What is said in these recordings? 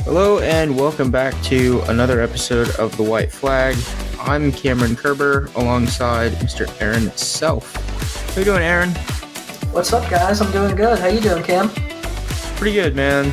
Hello and welcome back to another episode of The White Flag. I'm Camren Kerber alongside Mr. Aaron Self. How you doing, Aaron? What's up, guys? I'm doing good. How you doing, Cam? Pretty good, man.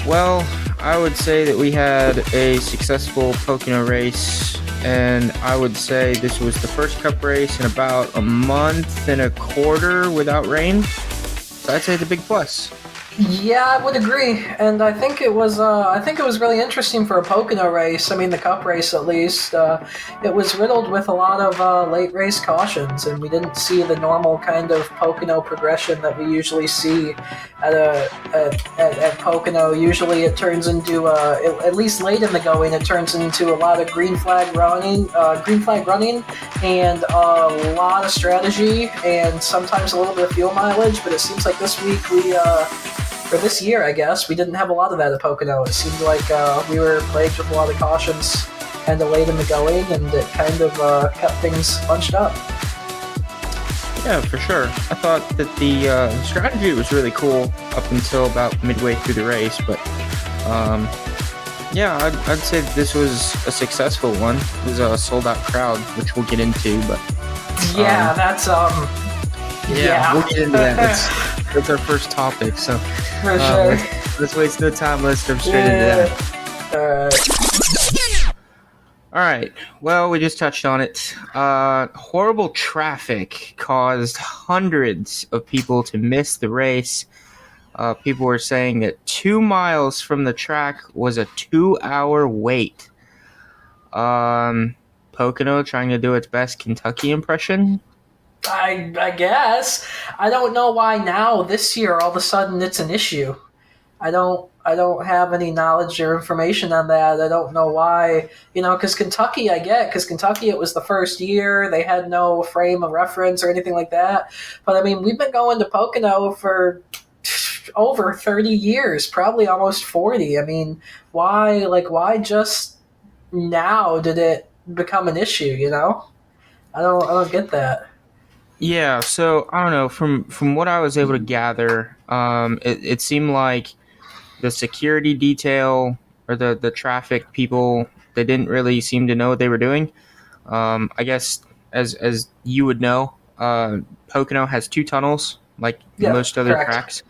Well, I would say that we had a successful Pocono race, and I would say this was the first Cup race in about a month and a quarter without rain. So I'd say it's a big plus. Yeah, I would agree, and I think it was really interesting for a Pocono race. I mean, the Cup race at least. It was riddled with a lot of late race cautions, and we didn't see the normal kind of Pocono progression that we usually see at Pocono. Usually, it turns into at least late in the going, it turns into a lot of green flag running, and a lot of strategy, and sometimes a little bit of fuel mileage. But it seems like this week or this year, I guess, we didn't have a lot of that at Pocono. It seemed like we were plagued with a lot of cautions kind of late in the going, and it kind of kept things bunched up. Yeah, for sure. I thought that the strategy was really cool up until about midway through the race, but yeah, I'd say that this was a successful one. It was a sold-out crowd, which we'll get into, but... yeah, that's... Yeah, we'll get into that. That's our first topic, so... For sure. Let's waste no time. Let's jump straight into that. All right. Well, we just touched on it. Horrible traffic caused hundreds of people to miss the race. People were saying that 2 miles from the track was a 2-hour wait. Pocono trying to do its best Kentucky impression. I guess. I don't know why now, this year, all of a sudden it's an issue. I don't have any knowledge or information on that. I don't know why. Because Kentucky, I get, because Kentucky, it was the first year. They had no frame of reference or anything like that. But, I mean, we've been going to Pocono for over 30 years, probably almost 40. I mean, why just now did it become an issue, I don't get that. Yeah, so I don't know. From what I was able to gather, it seemed like the security detail or the traffic people, they didn't really seem to know what they were doing. I guess as you would know, Pocono has 2 tunnels, like most other tracks.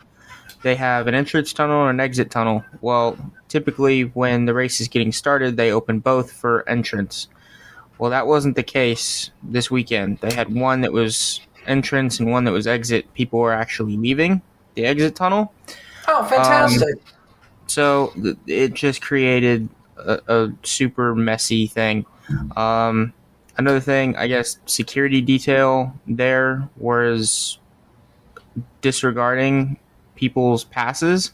They have an entrance tunnel and an exit tunnel. Well, typically when the race is getting started, they open both for entrance. Well, that wasn't the case this weekend. They had one that was entrance and one that was exit. People were actually leaving the exit tunnel. Oh, fantastic. So it just created a super messy thing. Another thing, I guess, security detail there was disregarding people's passes,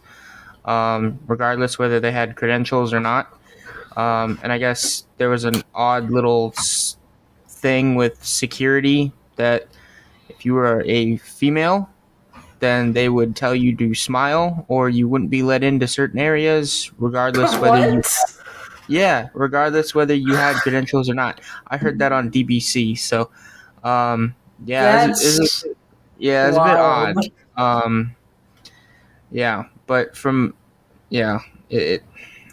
regardless whether they had credentials or not. And I guess there was an odd little thing with security that if you were a female, then they would tell you to smile or you wouldn't be let into certain areas, regardless whether you had credentials or not. I heard that on DBC, so it's a bit odd. It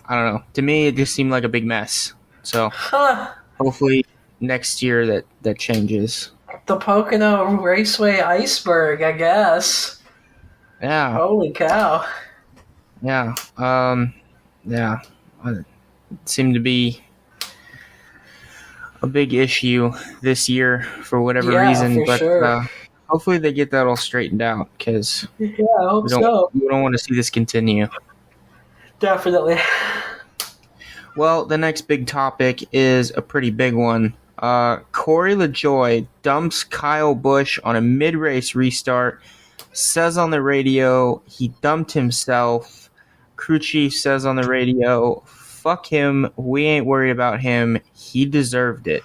I don't know. To me, it just seemed like a big mess. So hopefully next year that changes. The Pocono Raceway iceberg, I guess. Yeah. Holy cow. Yeah. It seemed to be a big issue this year for whatever reason. But sure. Hopefully they get that all straightened out because I hope we don't want to see this continue. Definitely. Well, the next big topic is a pretty big one. Corey LaJoie dumps Kyle Busch on a mid-race restart, says on the radio he dumped himself. Crew chief says on the radio, fuck him, we ain't worried about him, he deserved it.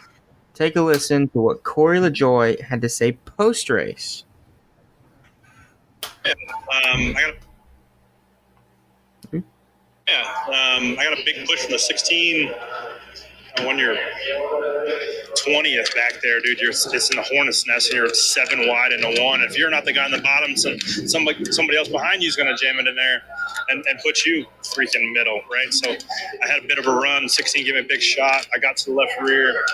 Take a listen to what Corey LaJoie had to say post-race. I got a big push from the 16 when you're 20th back there, dude. It's in the hornet's nest, and you're 7 wide into 1. If you're not the guy on the bottom, somebody else behind you is going to jam it in there. and put you freaking middle, right? So I had a bit of a run. 16 gave me a big shot. I got to the left rear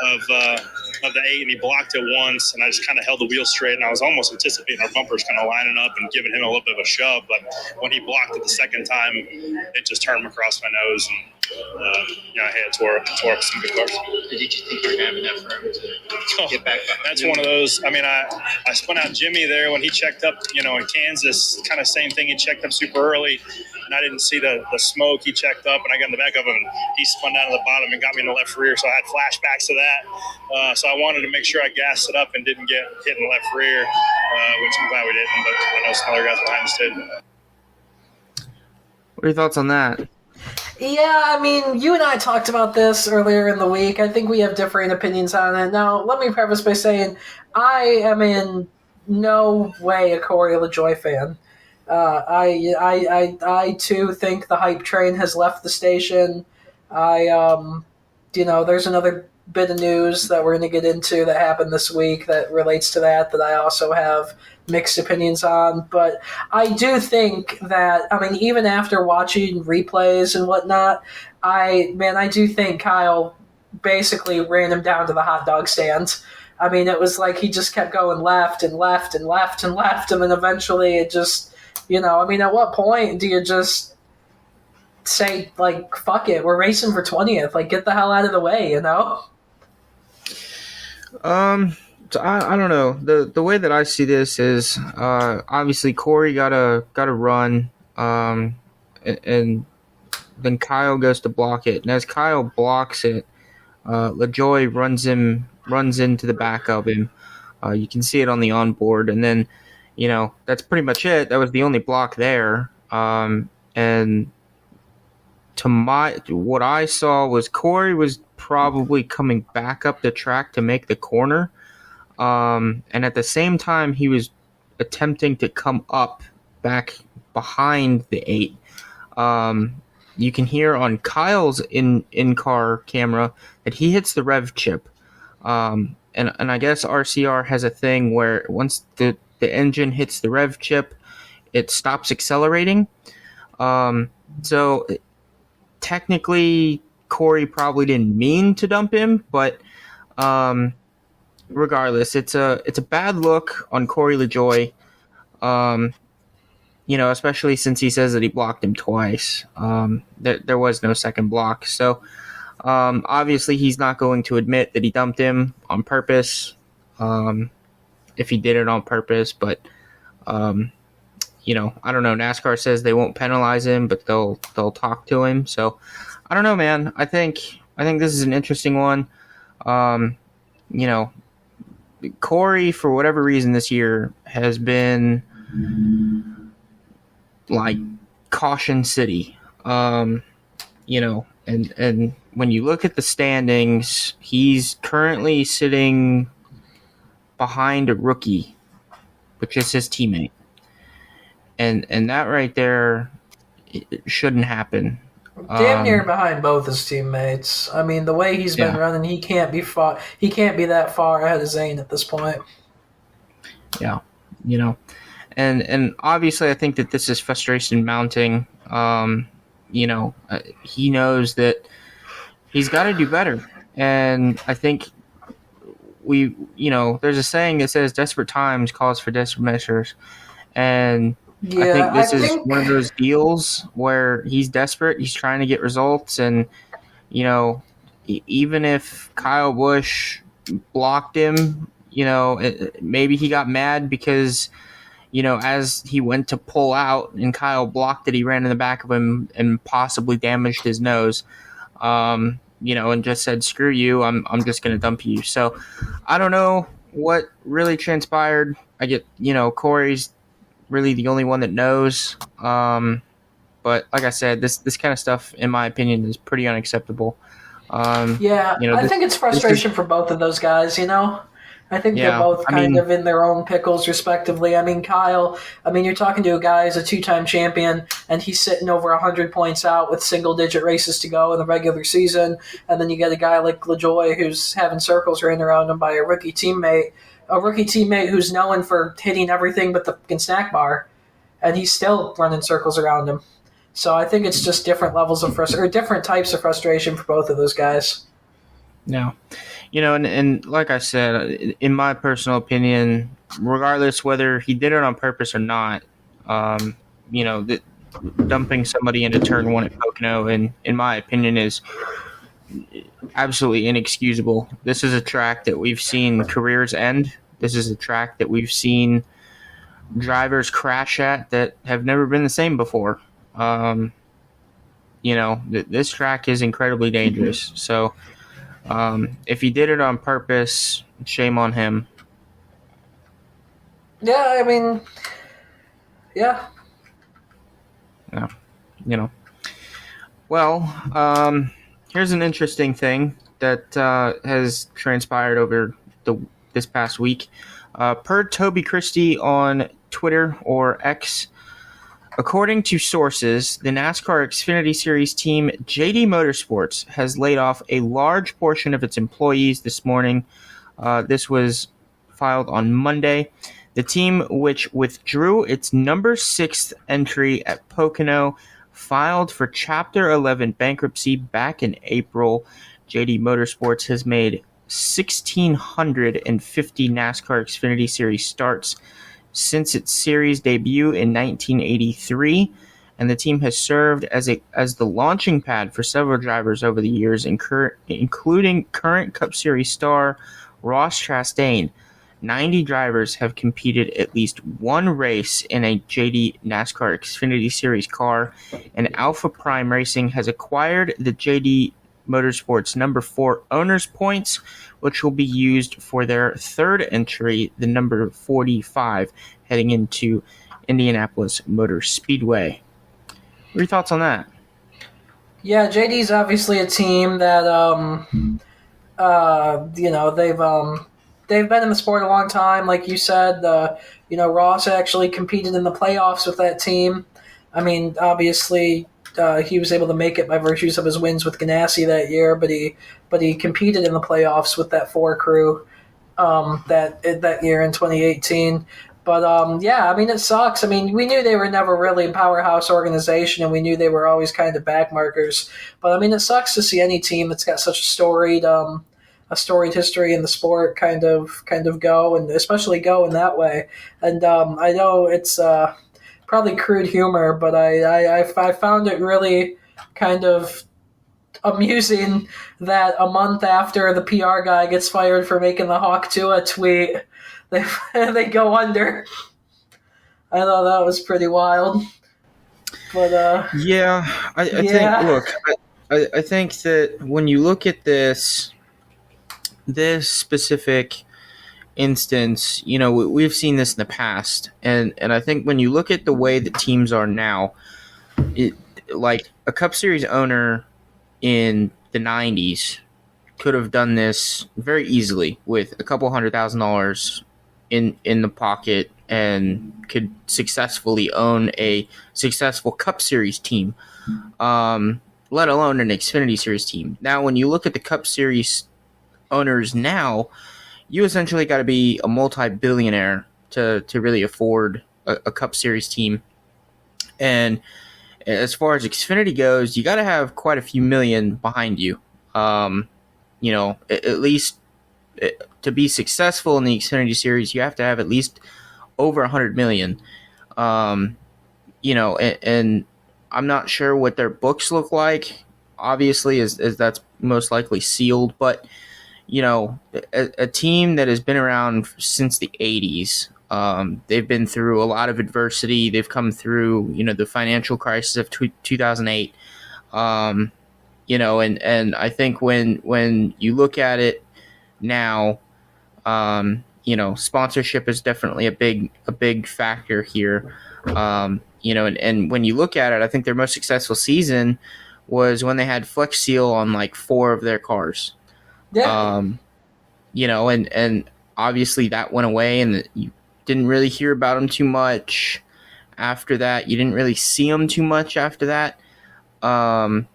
of the 8, and he blocked it once, and I just kind of held the wheel straight, and I was almost anticipating our bumpers kind of lining up and giving him a little bit of a shove, but when he blocked it the second time, it just turned him across my nose, and I tore up some good cars. Did you think you were going to have enough room to get back behind? That's one of those. I mean, I spun out Jimmy there when he checked up, in Kansas, kind of same thing. He checked up super early, and I didn't see the smoke. He checked up, and I got in the back of him, and he spun down to the bottom and got me in the left rear, so I had flashbacks to that. So I wanted to make sure I gassed it up and didn't get hit in the left rear, which I'm glad we didn't, but I know some other guys behind us did. What are your thoughts on that? Yeah, I mean, you and I talked about this earlier in the week. I think we have differing opinions on it. Now, let me preface by saying I am in no way a Corey LaJoie fan. I too think the hype train has left the station. There's another bit of news that we're going to get into that happened this week that relates to that I also have mixed opinions on. But I do think that, even after watching replays and whatnot, I do think Kyle basically ran him down to the hot dog stand. It was like he just kept going left and left and left and left, and then eventually it just, at what point do you just say, like, fuck it, we're racing for 20th, like, get the hell out of the way, So I don't know. The way that I see this is obviously Corey got a run, and then Kyle goes to block it, and as Kyle blocks it, LaJoie runs into the back of him. You can see it on the onboard, and then that's pretty much it. That was the only block there, and what I saw was Corey was probably coming back up the track to make the corner. And at the same time, he was attempting to come up back behind the 8. You can hear on Kyle's in-car camera that he hits the rev chip. And I guess RCR has a thing where once the engine hits the rev chip, it stops accelerating. So technically, Corey probably didn't mean to dump him, but regardless, it's a bad look on Corey LaJoie. Especially since he says that he blocked him twice. There was no second block, so obviously he's not going to admit that he dumped him on purpose. If he did it on purpose, but I don't know. NASCAR says they won't penalize him, but they'll talk to him. So I don't know, man. I think this is an interesting one. Corey, for whatever reason this year, has been like caution city. And when you look at the standings, he's currently sitting behind a rookie, which is his teammate. And that right there, it shouldn't happen. Damn near behind both his teammates. The way he's been running, he can't be that far ahead of Zane at this point. Yeah, and obviously I think that this is frustration mounting. He knows that he's got to do better, and I think there's a saying that says desperate times calls for desperate measures, and I think this is one of those deals where he's desperate. He's trying to get results, and even if Kyle Busch blocked him, maybe he got mad because as he went to pull out and Kyle blocked it, he ran in the back of him and possibly damaged his nose. And just said, "Screw you! I'm just gonna dump you." So I don't know what really transpired. I get Corey's really the only one that knows. But like I said, this kind of stuff, in my opinion, is pretty unacceptable. I think it's frustration for both of those guys, I think they're both kind of in their own pickles, respectively. Kyle, you're talking to a guy who's a 2-time champion, and he's sitting over 100 points out with single-digit races to go in the regular season, and then you get a guy like LaJoie who's having circles ran around him by a rookie teammate who's known for hitting everything but the fucking snack bar. and he's still running circles around him. So I think it's just different levels of frustration, or different types of frustration for both of those guys. No. And like I said, in my personal opinion, regardless whether he did it on purpose or not, dumping somebody into turn one at Pocono, in my opinion, is absolutely inexcusable. This is a track that we've seen careers end. This is a track that we've seen drivers crash at that have never been the same before. This track is incredibly dangerous. So if he did it on purpose, shame on him. Yeah, I mean, yeah. Yeah, Well, here's an interesting thing that has transpired over this past week. Per Toby Christie on Twitter or X, according to sources, the NASCAR Xfinity Series team JD Motorsports has laid off a large portion of its employees this morning. This was filed on Monday. The team, which withdrew its number 6th entry at Pocono, filed for Chapter 11 bankruptcy back in April. JD Motorsports has made 1,650 NASCAR Xfinity Series starts since its series debut in 1983, and the team has served as the launching pad for several drivers over the years, including current Cup Series star Ross Chastain. 90 drivers have competed at least one race in a JD NASCAR Xfinity Series car, and Alpha Prime Racing has acquired the JD Motorsports number 4 owners points, which will be used for their third entry, the number 45, heading into Indianapolis Motor Speedway. What are your thoughts on that? Yeah, JD's obviously a team that they've been in the sport a long time. Like you said, Ross actually competed in the playoffs with that team. I mean, obviously, he was able to make it by virtues of his wins with Ganassi that year, but he competed in the playoffs with that 4 crew that year in 2018. But I mean, it sucks. I mean, we knew they were never really a powerhouse organization, and we knew they were always kind of backmarkers. But I mean, it sucks to see any team that's got such a storied history in the sport kind of go, and especially go in that way. And I know it's probably crude humor, but I found it really kind of amusing that a month after the PR guy gets fired for making the Hawk Tua tweet, they go under. I thought that was pretty wild. But I think, look, I think that when you look at this specific instance, we've seen this in the past, and I think when you look at the way the teams are now, like a Cup Series owner in the 90s could have done this very easily with a couple $100,000 in the pocket and could successfully own a successful Cup Series team, let alone an Xfinity Series team. Now, when you look at the Cup Series owners now, you essentially got to be a multi-billionaire to really afford a Cup Series team. And as far as Xfinity goes, you got to have quite a few million behind you. At least to be successful in the Xfinity Series, you have to have at least over 100 million. And I'm not sure what their books look like, obviously, as that's most likely sealed, but a team that has been around since the 80s, they've been through a lot of adversity. They've come through, the financial crisis of 2008. And I think when you look at it now, sponsorship is definitely a big factor here. And when you look at it, I think their most successful season was when they had Flex Seal on like 4 of their cars. Yeah. And obviously that went away, and you didn't really hear about them too much after that. You didn't really see them too much after that. And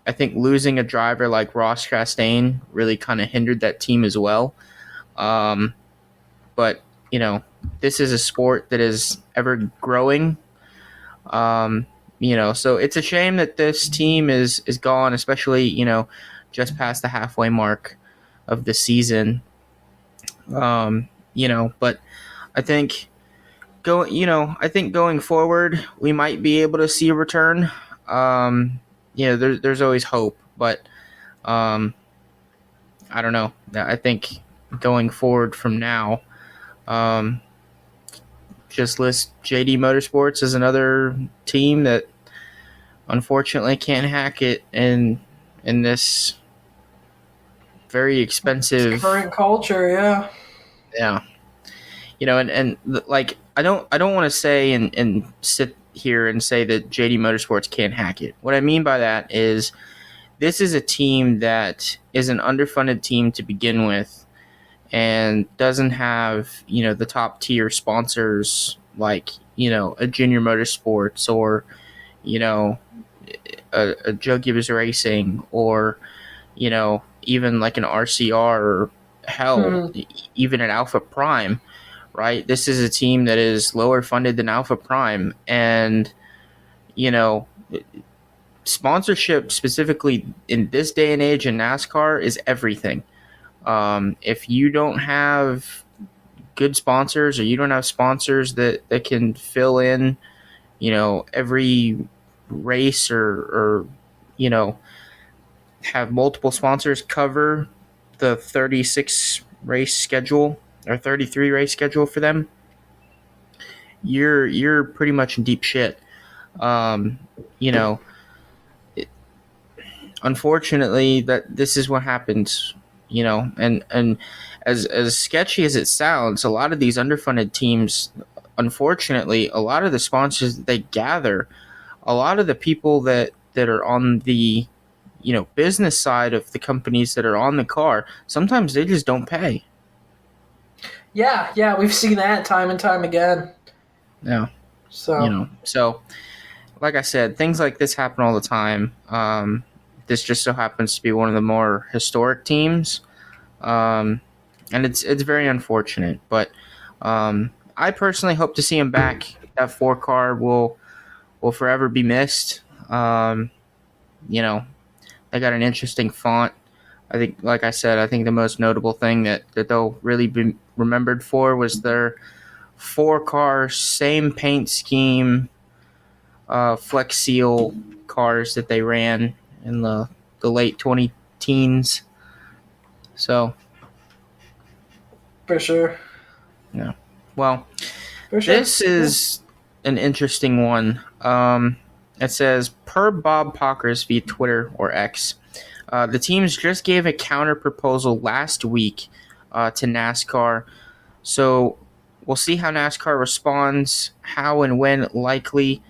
I think losing a driver like Ross Chastain really kind of hindered that team as well. But this is a sport that is ever growing. So it's a shame that this team is gone, especially, just past the halfway mark of the season. But I think going forward, we might be able to see a return. There's always hope, but I don't know. I think going forward from now, just list JD Motorsports as another team that unfortunately can't hack it in this very expensive current culture. Yeah. Yeah. Like I don't want to say and sit here and say that JD Motorsports can't hack it. What I mean by that is this is a team that is an underfunded team to begin with and doesn't have, the top tier sponsors like, a Junior Motorsports or, a Joe Gibbs Racing or, even like an RCR or hell, even an Alpha Prime, right? This is a team that is lower funded than Alpha Prime. And, sponsorship specifically in this day and age in NASCAR is everything. If you don't have good sponsors or you don't have sponsors that can fill in, every race or have multiple sponsors cover the 36 race schedule or 33 race schedule for them, you're pretty much in deep shit. Unfortunately, that this is what happens, and as sketchy as it sounds, a lot of these underfunded teams, unfortunately, a lot of the sponsors that they gather, a lot of the people that are on the business side of the companies that are on the car, sometimes they just don't pay. Yeah, we've seen that time and time again. Yeah. So like I said, things like this happen all the time. This just so happens to be one of the more historic teams. And it's very unfortunate, but I personally hope to see him back. That 4 car will forever be missed. They got an interesting font. I think, like I said, I think the most notable thing that they'll really be remembered for was their 4 car, same paint scheme, Flex Seal cars that they ran in the late 2010s. So, for sure. Yeah. Well, for sure. This is an interesting one. It says, per Bob Pockers via Twitter or X, the teams just gave a counter proposal last week to NASCAR. So we'll see how NASCAR responds. How and when likely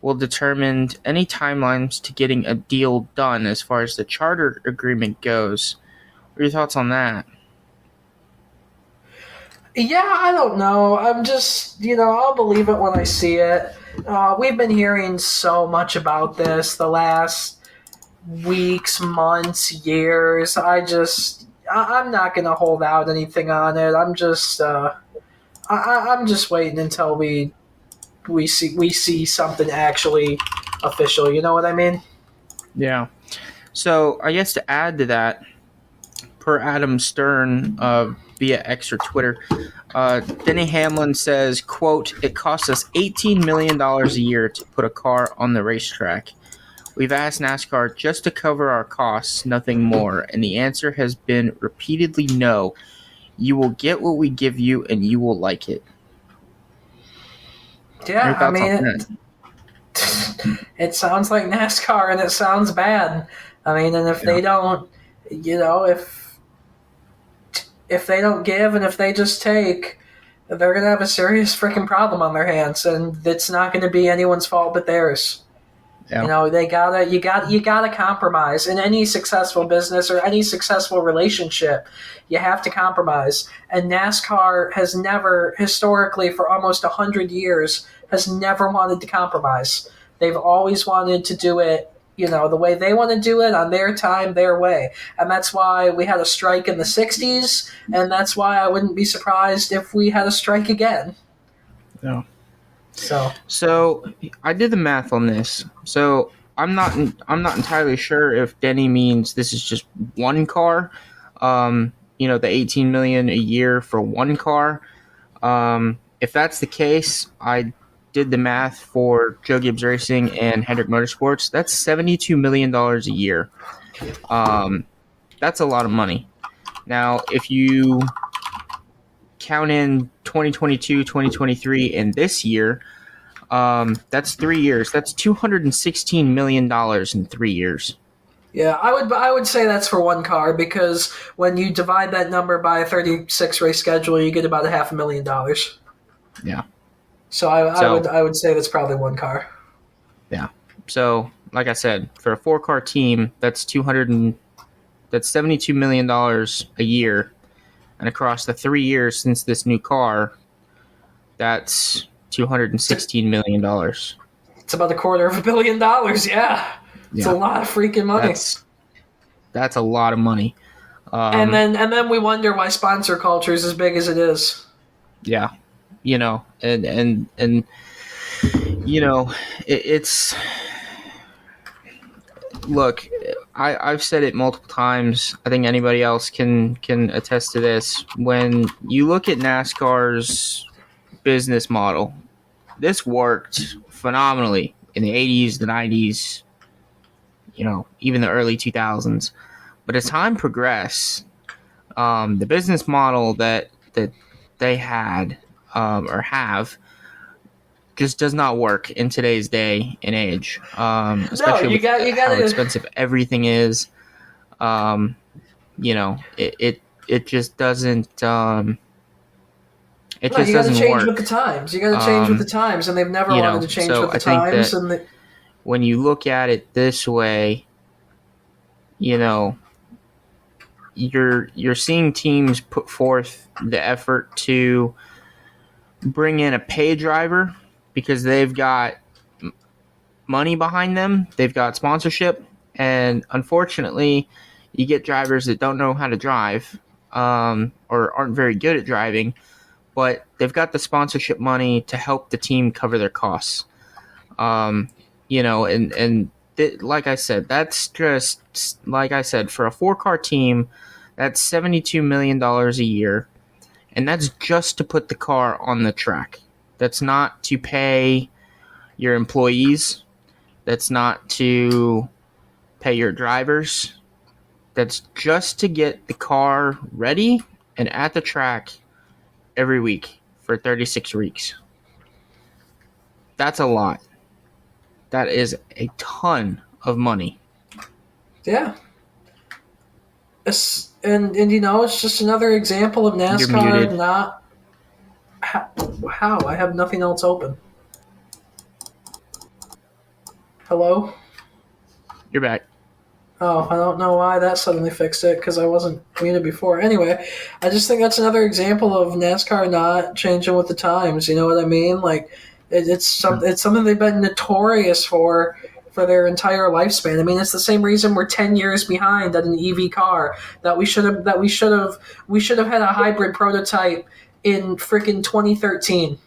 will determine any timelines to getting a deal done as far as the charter agreement goes. What are your thoughts on that? Yeah, I don't know. I'm just, I'll believe it when I see it. We've been hearing so much about this the last weeks, months, years. I'm not going to hold out anything on it. I'm just waiting until we see something actually official. You know what I mean? Yeah. So I guess to add to that, per Adam Stern via X or Twitter, Denny Hamlin says, quote, "It costs us $18 million a year to put a car on the racetrack. We've asked NASCAR just to cover our costs, nothing more, and the answer has been repeatedly no. You will get what we give you, and you will like it." Yeah, I mean, it sounds like NASCAR, and it sounds bad. I mean, and if they don't, if they don't give and if they just take, they're going to have a serious freaking problem on their hands, and it's not going to be anyone's fault but theirs. Yeah. You gotta compromise in any successful business or any successful relationship. You have to compromise, and NASCAR has never, historically, for almost 100 years, has never wanted to compromise. They've always wanted to do it the way they want to do it on their time, their way. And that's why we had a strike in the 60s, and that's why I wouldn't be surprised if we had a strike again. Yeah. So I did the math on this. So I'm not entirely sure if Denny means this is just one car. The $18 million a year for one car. If that's the case, I did the math for Joe Gibbs Racing and Hendrick Motorsports. That's $72 million a year. That's a lot of money. Now, if you count in 2022, 2023, and this year, that's 3 years. That's $216 million in 3 years. yeah, I would say that's for one car, because when you divide that number by a 36 race schedule, you get about $500,000. Yeah. So I would say that's probably one car. Yeah. So, like I said, for a 4-car team, that's $72 million a year, and across the 3 years since this new car, that's $216 million. It's about $250 million. Yeah, it's a lot of freaking money. That's a lot of money. And then we wonder why sponsor culture is as big as it is. Yeah, and it's. Look, I've said it multiple times. I think anybody else can attest to this. When you look at NASCAR's business model, this worked phenomenally in the 80s, the 90s, even the early 2000s. But as time progressed, the business model that they had or have just does not work in today's day and age, especially with how expensive everything is. It just doesn't. It just doesn't change work with the times. You got to change with the times, and they've never wanted to change with the times. When you look at it this way, you're seeing teams put forth the effort to bring in a pay driver because they've got money behind them, they've got sponsorship, and unfortunately, you get drivers that don't know how to drive or aren't very good at driving, but they've got the sponsorship money to help the team cover their costs. Like I said, that's just, like I said, for a 4-car team, that's $72 million a year, and that's just to put the car on the track. That's not to pay your employees. That's not to pay your drivers. That's just to get the car ready and at the track every week for 36 weeks. That's a lot. That is a ton of money. Yeah. And it's just another example of NASCAR not... How? I have nothing else open. Hello? You're back. Oh, I don't know why that suddenly fixed it, because I wasn't muted before. Anyway, I just think that's another example of NASCAR not changing with the times. You know what I mean? Like, it's something they've been notorious for their entire lifespan. I mean, it's the same reason we're 10 years behind on an EV car that we should have had a hybrid prototype in freaking 2013,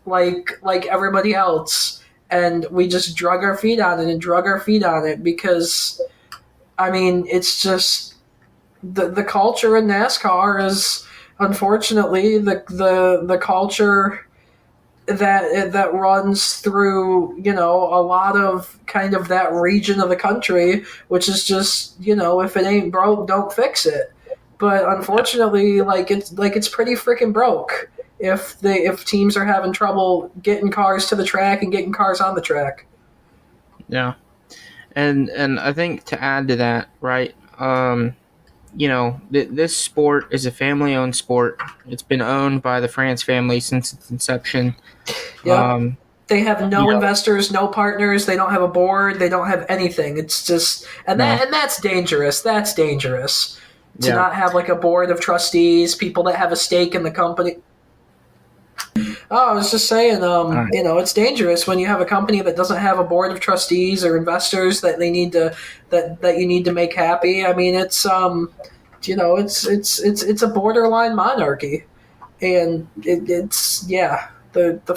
like everybody else, and we just drug our feet on it because, I mean, it's just the culture in NASCAR is unfortunately the culture that runs through a lot of kind of that region of the country, which is just if it ain't broke, don't fix it. But unfortunately, it's pretty freaking broke if teams are having trouble getting cars to the track and getting cars on the track. Yeah, and I think to add to that, right? This sport is a family-owned sport. It's been owned by the France family since its inception. Yeah. They have no investors, no partners. They don't have a board. They don't have anything. It's just, and that's dangerous. That's dangerous to not have like a board of trustees, people that have a stake in the company. Oh, I was just saying, Right. it's dangerous when you have a company that doesn't have a board of trustees or investors that they need to that you need to make happy. I mean, it's a borderline monarchy, and the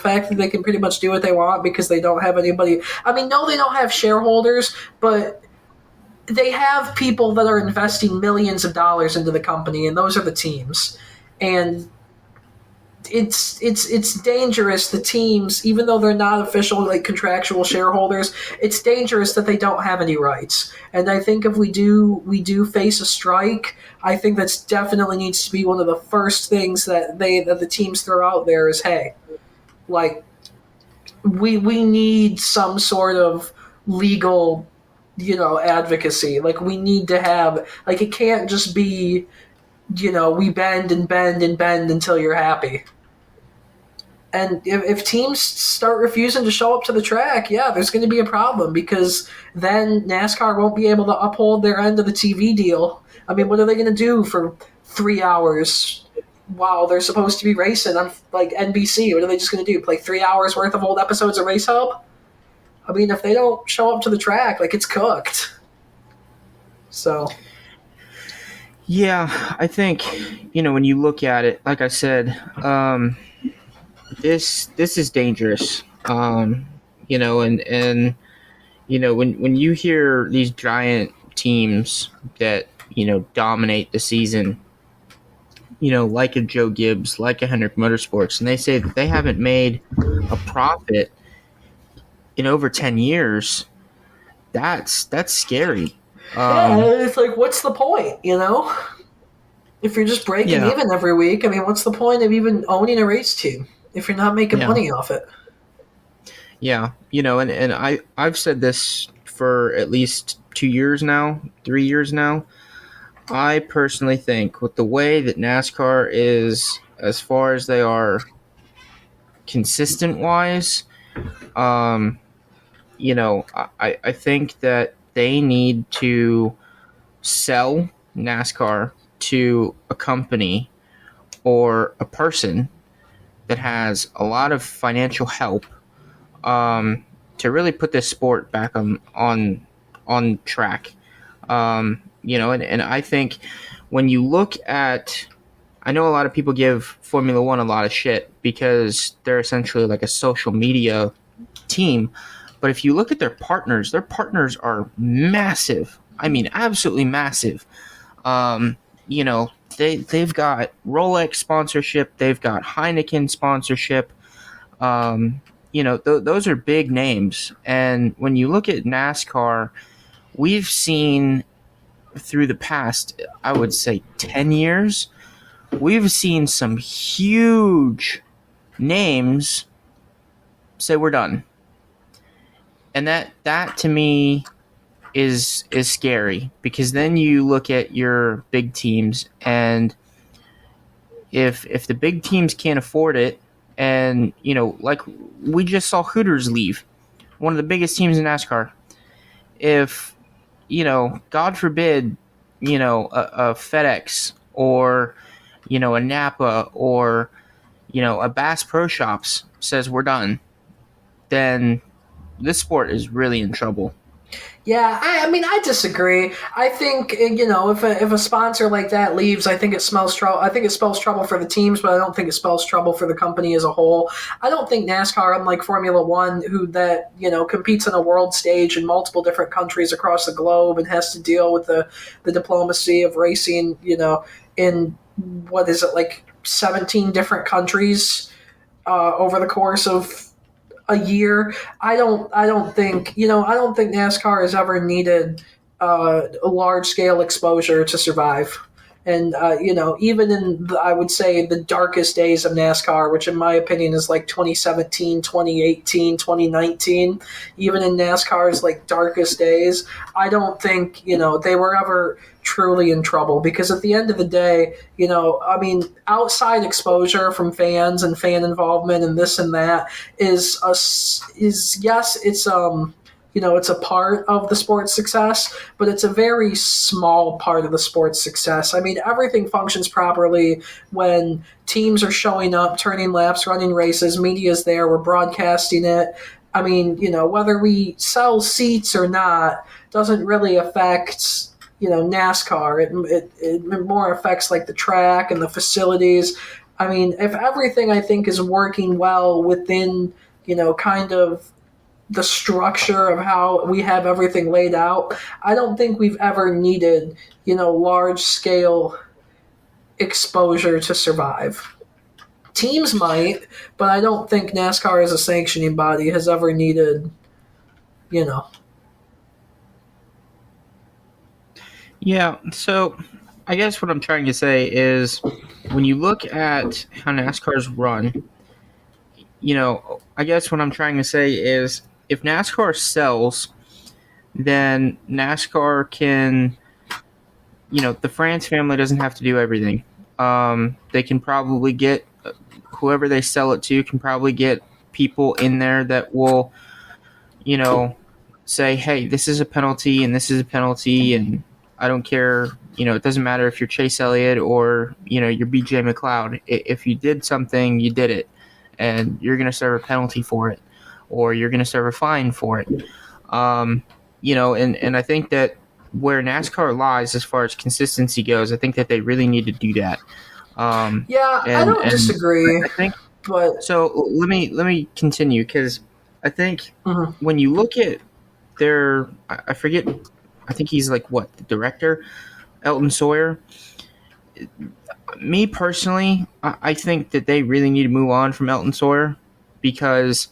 fact that they can pretty much do what they want because they don't have anybody. I mean, no, they don't have shareholders, but they have people that are investing millions of dollars into the company, and those are the teams. And it's dangerous. The teams, even though they're not official like contractual shareholders, it's dangerous that they don't have any rights. And I think if we do face a strike, I think that's definitely needs to be one of the first things that the teams throw out there is, hey, like we need some sort of legal, advocacy. Like we need to have, like, it can't just be, we bend and bend and bend until you're happy. And if teams start refusing to show up to the track, there's going to be a problem because then NASCAR won't be able to uphold their end of the TV deal. I mean, what are they going to do for 3 hours while they're supposed to be racing on like NBC? What are they just going to do? Play 3 hours worth of old episodes of Race Hub? I mean, if they don't show up to the track, like, it's cooked. So, Yeah, I think, when you look at it, like I said, this is dangerous. And when you hear these giant teams that dominate the season, like a Joe Gibbs, like a Hendrick Motorsports, and they say that they haven't made a profit in over 10 years, that's scary. it's like, what's the point, If you're just breaking even every week, I mean, what's the point of even owning a race team if you're not making money off it? Yeah, and I've said this for at least 2 years now, 3 years now. I personally think with the way that NASCAR is, as far as they are consistent-wise, I think that they need to sell NASCAR to a company or a person that has a lot of financial help to really put this sport back on track. And I think when you look at, I know a lot of people give Formula One a lot of shit because they're essentially like a social media team. But if you look at their partners are massive. I mean, absolutely massive. They've got Rolex sponsorship. They've got Heineken sponsorship. Those are big names. And when you look at NASCAR, we've seen through the past, I would say 10 years, we've seen some huge names say we're done. And that to me is scary, because then you look at your big teams, and if the big teams can't afford it, and like we just saw Hooters leave, one of the biggest teams in NASCAR. If God forbid, a FedEx or a Napa or a Bass Pro Shops says we're done, then this sport is really in trouble. Yeah, I mean, I disagree. I think if a sponsor like that leaves, I think it smells trouble. I think it spells trouble for the teams, but I don't think it spells trouble for the company as a whole. I don't think NASCAR, unlike Formula One, that competes on a world stage in multiple different countries across the globe and has to deal with the diplomacy of racing, in what is it, like 17 different countries over the course of a year. I don't think NASCAR has ever needed a large scale exposure to survive. And even in I would say the darkest days of NASCAR, which in my opinion is like 2017, 2018, 2019, even in NASCAR's like darkest days, I don't think they were ever truly in trouble, because at the end of the day, I mean, outside exposure from fans and fan involvement and this and that is yes, it's it's a part of the sport's success, but it's a very small part of the sport's success. I mean, everything functions properly when teams are showing up, turning laps, running races, media's there, we're broadcasting it. I mean, whether we sell seats or not doesn't really affect, NASCAR. It more affects like the track and the facilities. I mean, if everything I think is working well within, kind of the structure of how we have everything laid out, I don't think we've ever needed, large scale exposure to survive. Teams might, but I don't think NASCAR as a sanctioning body has ever needed, Yeah, so I guess what I'm trying to say is when you look at how NASCAR's run, I guess what I'm trying to say is if NASCAR sells, then NASCAR can, the France family doesn't have to do everything. They can probably get whoever they sell it to can probably get people in there that will, say, hey, this is a penalty and this is a penalty, and I don't care. It doesn't matter if you're Chase Elliott or, you're BJ McLeod. If you did something, you did it, and you're going to serve a penalty for it, or you're going to serve a fine for it. And I think that where NASCAR lies as far as consistency goes, I think that they really need to do that. I don't disagree. I think, but so let me continue, because I think when you look at their, I forget, I think he's like the director, Elton Sawyer. Me personally, I think that they really need to move on from Elton Sawyer, because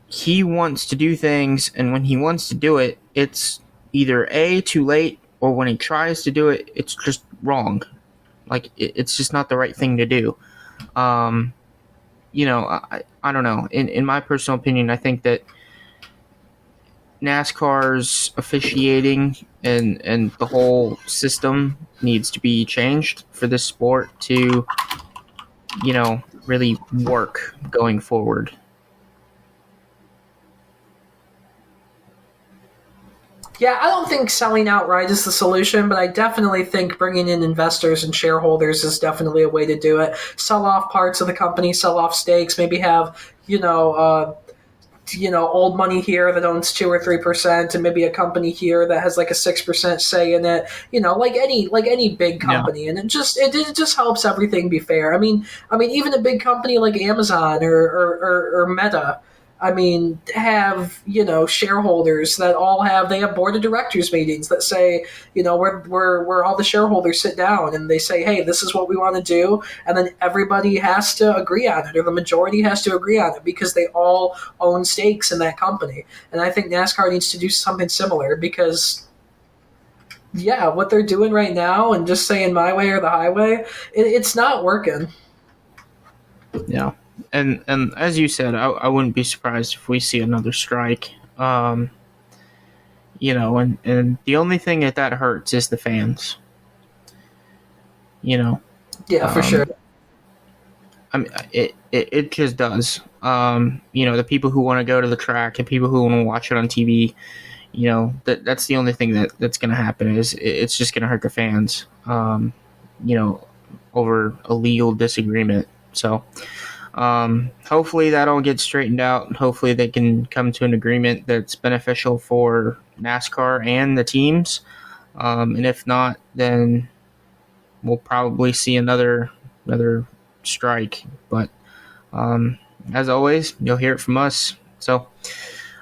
he wants to do things, and when he wants to do it, it's either A, too late, or when he tries to do it, it's just wrong. Like, it's just not the right thing to do. I don't know. In my personal opinion, I think that NASCAR's officiating and the whole system needs to be changed for this sport to, really work going forward. Yeah, I don't think selling outright is the solution, but I definitely think bringing in investors and shareholders is definitely a way to do it. Sell off parts of the company, sell off stakes, maybe have, old money here that owns 2 or 3%, and maybe a company here that has like a 6% say in it. Like any big company, and it just helps everything be fair. I mean, even a big company like Amazon or Meta, have, shareholders that they have board of directors meetings that say, where all the shareholders sit down and they say, hey, this is what we want to do. And then everybody has to agree on it, or the majority has to agree on it, because they all own stakes in that company. And I think NASCAR needs to do something similar, because what they're doing right now and just saying my way or the highway, it's not working. Yeah. And as you said, I wouldn't be surprised if we see another strike. And the only thing that hurts is the fans. Yeah, for sure. I mean, it just does. The people who want to go to the track and people who want to watch it on TV, that's the only thing that's going to happen, is it's just going to hurt the fans. Over a legal disagreement. So. Hopefully that all gets straightened out. Hopefully they can come to an agreement that's beneficial for NASCAR and the teams. And if not, then we'll probably see another strike. But as always, you'll hear it from us. So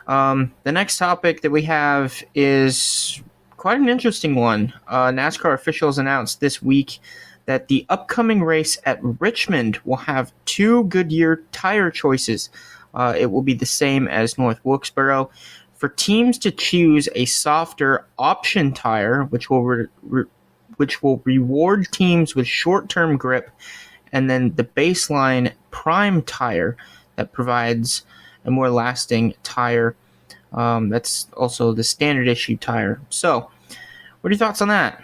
the next topic that we have is quite an interesting one. NASCAR officials announced this week that the upcoming race at Richmond will have 2 Goodyear tire choices. It will be the same as North Wilkesboro, for teams to choose a softer option tire, which will reward teams with short-term grip, and then the baseline prime tire that provides a more lasting tire. That's also the standard issue tire. So, what are your thoughts on that?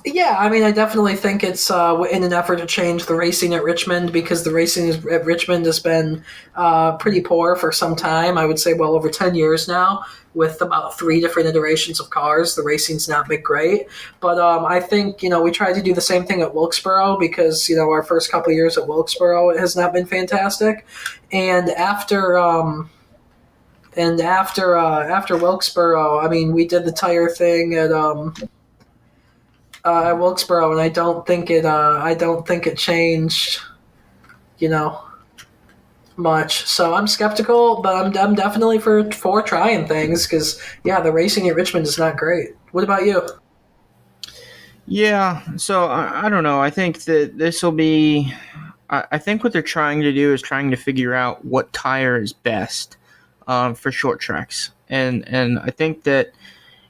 Yeah, I mean, I definitely think it's in an effort to change the racing at Richmond, because the racing at Richmond has been pretty poor for some time. I would say well over 10 years now, with about 3 different iterations of cars. The racing's not been great. But I think, we tried to do the same thing at Wilkesboro, because, our first couple of years at Wilkesboro has not been fantastic. And after Wilkesboro, I mean, we did the tire thing at Wilkesboro, and I don't think it changed, much. So I'm skeptical, but I'm definitely for trying things, because the racing at Richmond is not great. What about you? Yeah, so I don't know. I think that this will be. I think what they're trying to do is trying to figure out what tire is best for short tracks, and I think that.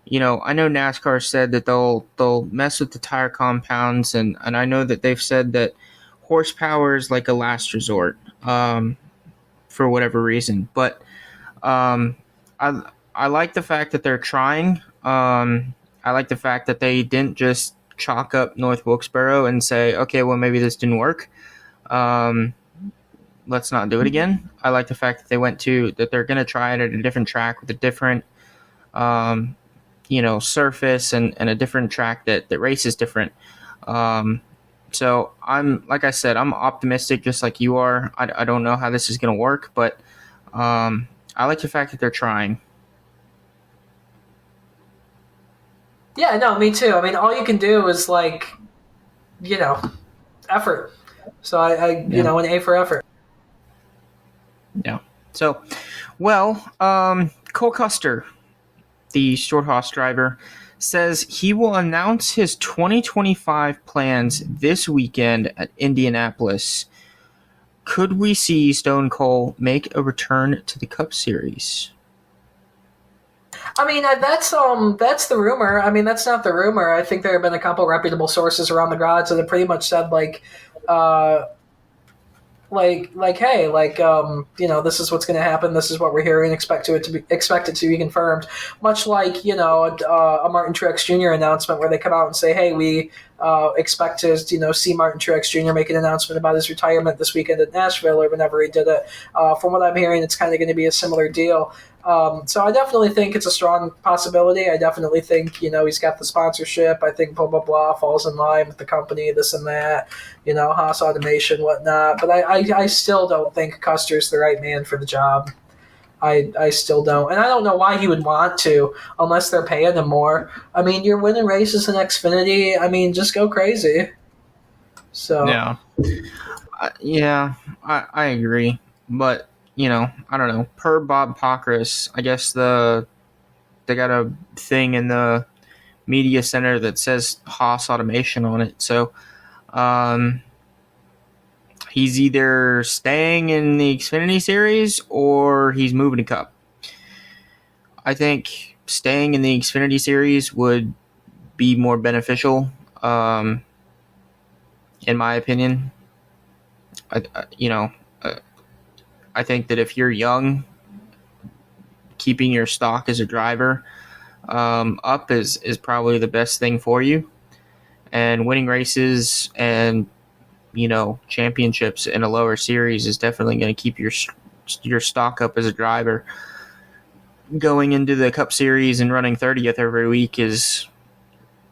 I know NASCAR said that they'll mess with the tire compounds, and I know that they've said that horsepower is like a last resort for whatever reason. But I like the fact that they're trying. I like the fact that they didn't just chalk up North Wilkesboro and say, okay, well, maybe this didn't work. Let's not do it again. I like the fact that that they're going to try it at a different track with a different surface and a different track that races different. So like I said, I'm optimistic just like you are. I don't know how this is going to work, but I like the fact that they're trying. Yeah, no, me too. I mean, all you can do is effort. So an A for effort. Yeah. So, Cole Custer, the short hoss driver, says he will announce his 2025 plans this weekend at Indianapolis. Could we see Stone Cold make a return to the Cup Series? I mean, that's the rumor. I mean, that's not the rumor. I think there have been a couple reputable sources around the gods that have pretty much said hey, this is what's going to happen. This is what we're hearing. Expect it to be confirmed. Much like, a Martin Truex Jr. announcement where they come out and say, hey, we expect to, see Martin Truex Jr. make an announcement about his retirement this weekend at Nashville or whenever he did it. From what I'm hearing, it's kind of going to be a similar deal. So I definitely think it's a strong possibility. I definitely think, he's got the sponsorship. I think blah, blah, blah falls in line with the company, this and that, Haas Automation, whatnot. But I still don't think Custer's the right man for the job. I still don't. And I don't know why he would want to unless they're paying him more. I mean, you're winning races in Xfinity. I mean, just go crazy. So Yeah. I agree. But, I don't know. Per Bob Pockrass, I guess they got a thing in the media center that says Haas Automation on it. So he's either staying in the Xfinity Series or he's moving to Cup. I think staying in the Xfinity Series would be more beneficial, in my opinion. I think that if you're young, keeping your stock as a driver up is probably the best thing for you. And winning races and, championships in a lower series is definitely going to keep your stock up as a driver. Going into the Cup Series and running 30th every week is,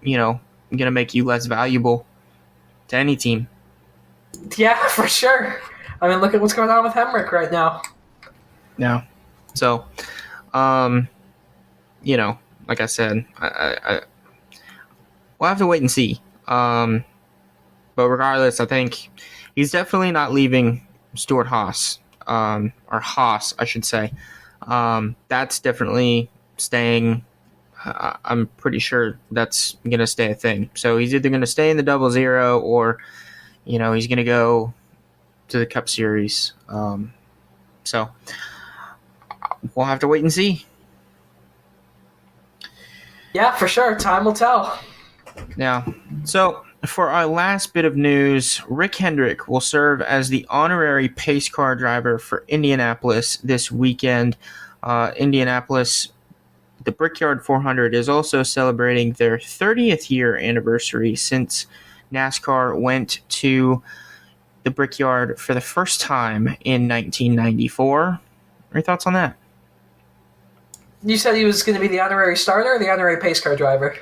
going to make you less valuable to any team. Yeah, for sure. I mean, look at what's going on with Hemrick right now. Yeah. So, like I said, we'll have to wait and see. But regardless, I think he's definitely not leaving Stuart Haas, or Haas, I should say. That's definitely staying. I'm pretty sure that's going to stay a thing. So he's either going to stay in the 00 or, he's going to go to the Cup Series. So we'll have to wait and see. Yeah, for sure. Time will tell. Yeah. So for our last bit of news, Rick Hendrick will serve as the honorary pace car driver for Indianapolis this weekend. Indianapolis the Brickyard 400 is also celebrating their 30th year anniversary since NASCAR went to the Brickyard for the first time in 1994. What are your thoughts on that? You said he was going to be the honorary starter or the honorary pace car driver?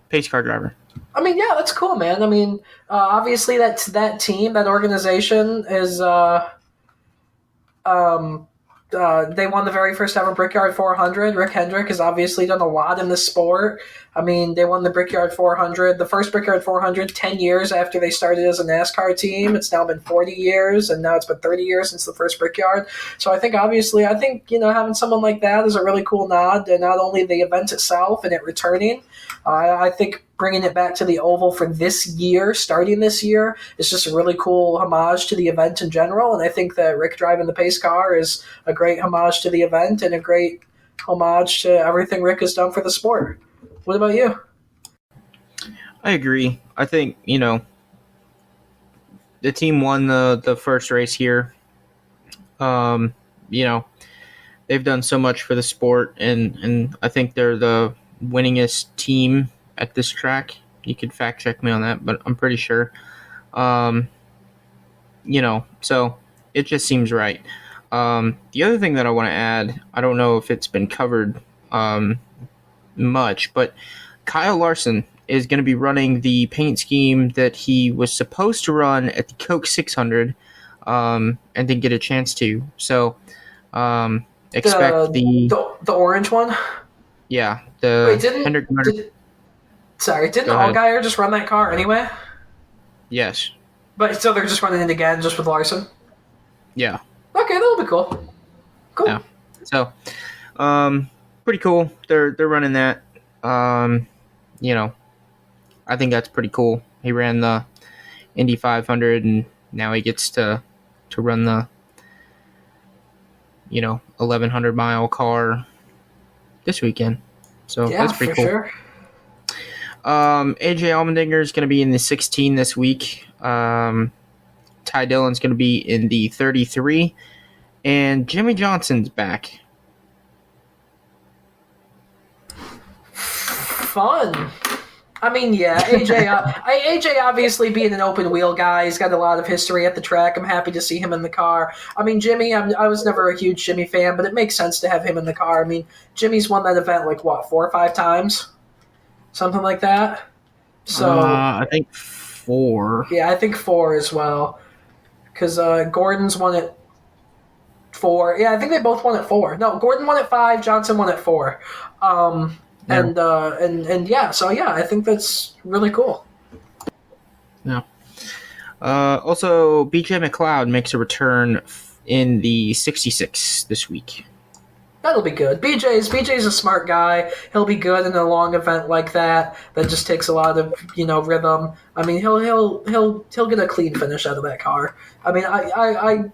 Pace car driver. I mean, yeah, that's cool, man. I mean, obviously that team, that organization is they won the very first ever Brickyard 400. Rick Hendrick has obviously done a lot in this sport. I mean, they won the Brickyard 400, the first Brickyard 400 10 years after they started as a NASCAR team. It's now been 40 years, and now it's been 30 years since the first Brickyard. So I think, having someone like that is a really cool nod to not only the event itself and it returning. I think bringing it back to the oval for this year, starting this year, is just a really cool homage to the event in general. And I think that Rick driving the pace car is a great homage to the event and a great homage to everything Rick has done for the sport. What about you? I agree. I think, the team won the first race here. They've done so much for the sport, and I think they're the winningest team at this track. You could fact check me on that, but I'm pretty sure. So it just seems right. The other thing that I want to add, I don't know if it's been covered much, but Kyle Larson is going to be running the paint scheme that he was supposed to run at the Coke 600 and didn't get a chance to. So expect the orange one? Yeah. Wait, didn't Allgaier just run that car anyway? Yes. But so they're just running it again just with Larson? Yeah. Okay, that'll be cool. Cool. Yeah. So, pretty cool. They're running that. I think that's pretty cool. He ran the Indy 500, and now he gets to run the 1,100 mile car this weekend. So yeah, that's pretty for cool. Sure. AJ Allmendinger is going to be in the 16 this week. Ty Dillon's going to be in the 33, and Jimmy Johnson's back. Fun. I mean, yeah, AJ obviously being an open wheel guy, he's got a lot of history at the track. I'm happy to see him in the car. I mean, Jimmy, I was never a huge Jimmy fan, but it makes sense to have him in the car. I mean, Jimmy's won that event 4 or 5 times? Something like that? So I think 4. Yeah, I think 4 as well. Because Gordon's won it 4. Yeah, I think they both won at 4. No, Gordon won at 5, Johnson won at 4. And so I think that's really cool. Yeah. Also, BJ McLeod makes a return in the 66 this week. That'll be good. BJ's a smart guy. He'll be good in a long event like that just takes a lot of rhythm. I mean, he'll get a clean finish out of that car. I mean, I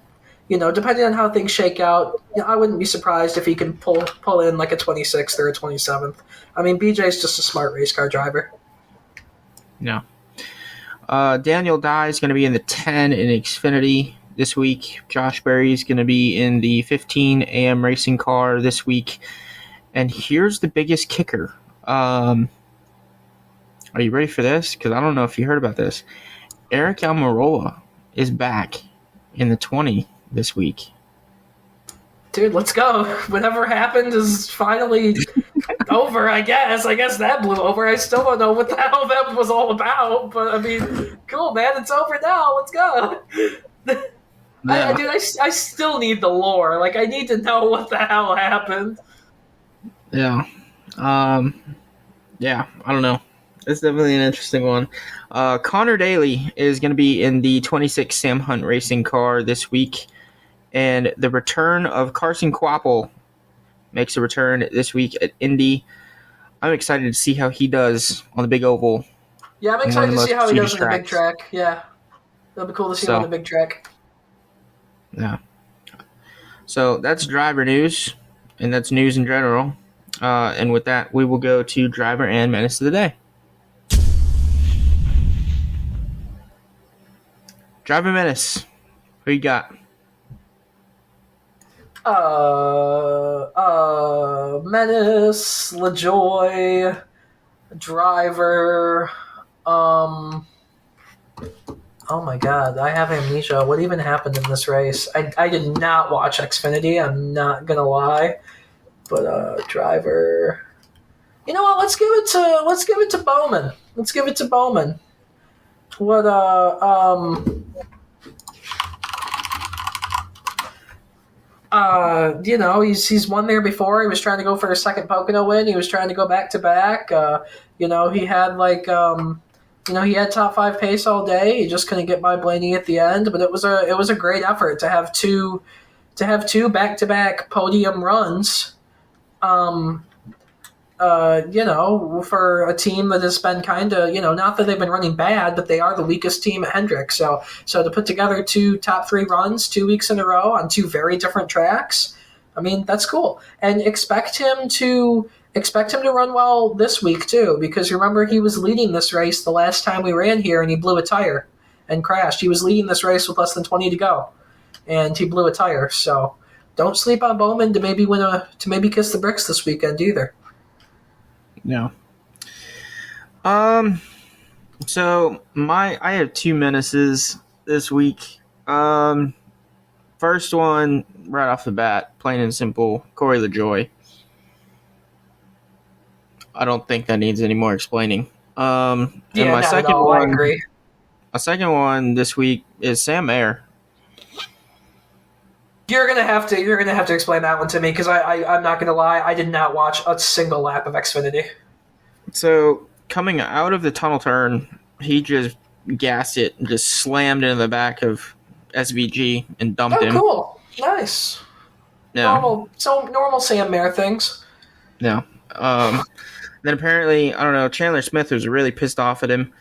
depending on how things shake out, I wouldn't be surprised if he can pull in like a 26th or a 27th. I mean, BJ's just a smart race car driver. Yeah. Daniel Dye is going to be in the 10 in Xfinity this week. Josh Berry is going to be in the 15 AM racing car this week. And here's the biggest kicker. Are you ready for this? Because I don't know if you heard about this. Eric Almirola is back in the 20 this week. Dude, let's go. Whatever happened is finally over, I guess. I guess that blew over. I still don't know what the hell that was all about. But, I mean, cool, man. It's over now. Let's go. Yeah. I still need the lore. Like, I need to know what the hell happened. Yeah. I don't know. It's definitely an interesting one. Connor Daly is going to be in the 26 Sam Hunt racing car this week. And the return of Carson Kvapil makes a return this week at Indy. I'm excited to see how he does on the big oval. Yeah, I'm excited to see how he does on the big track. Yeah. That'll be cool to see him on the big track. Yeah. So that's driver news, and that's news in general. And with that, we will go to driver and menace of the day. Driver menace. Who you got? Menace, LaJoie, Driver. Oh my god, I have amnesia. What even happened in this race? I did not watch Xfinity. I'm not gonna lie, but Driver. You know what? Let's give it to Bowman. Let's give it to Bowman. What you know, he's won there before. He was trying to go for a second Pocono win. He was trying to go back to back. You know, he had he had top 5 pace all day. He just couldn't get by Blaney at the end. But it was a great effort to have two back to back podium runs. You know, for a team that has been kind of, you know, not that they've been running bad, but they are the weakest team at Hendrick. So to put together 2 top 3 runs 2 weeks in a row on 2 very different tracks, I mean, that's cool. And expect him to run well this week too, because remember, he was leading this race the last time we ran here, and he blew a tire and crashed. He was leading this race with less than 20 to go, and he blew a tire. So don't sleep on Bowman to maybe kiss the bricks this weekend either. No. So I have 2 menaces this week. First one right off the bat, plain and simple, Corey LaJoie. I don't think that needs any more explaining. And my second one, I agree. My second one this week is Sam Mayer. You're gonna have to explain that one to me, because I'm not gonna lie, I did not watch a single lap of Xfinity. So coming out of the tunnel turn, he just gassed it and just slammed into the back of SVG and dumped him. Oh, cool, nice. No. Normal Sam Mayer things. No. Then apparently, I don't know, Chandler Smith was really pissed off at him.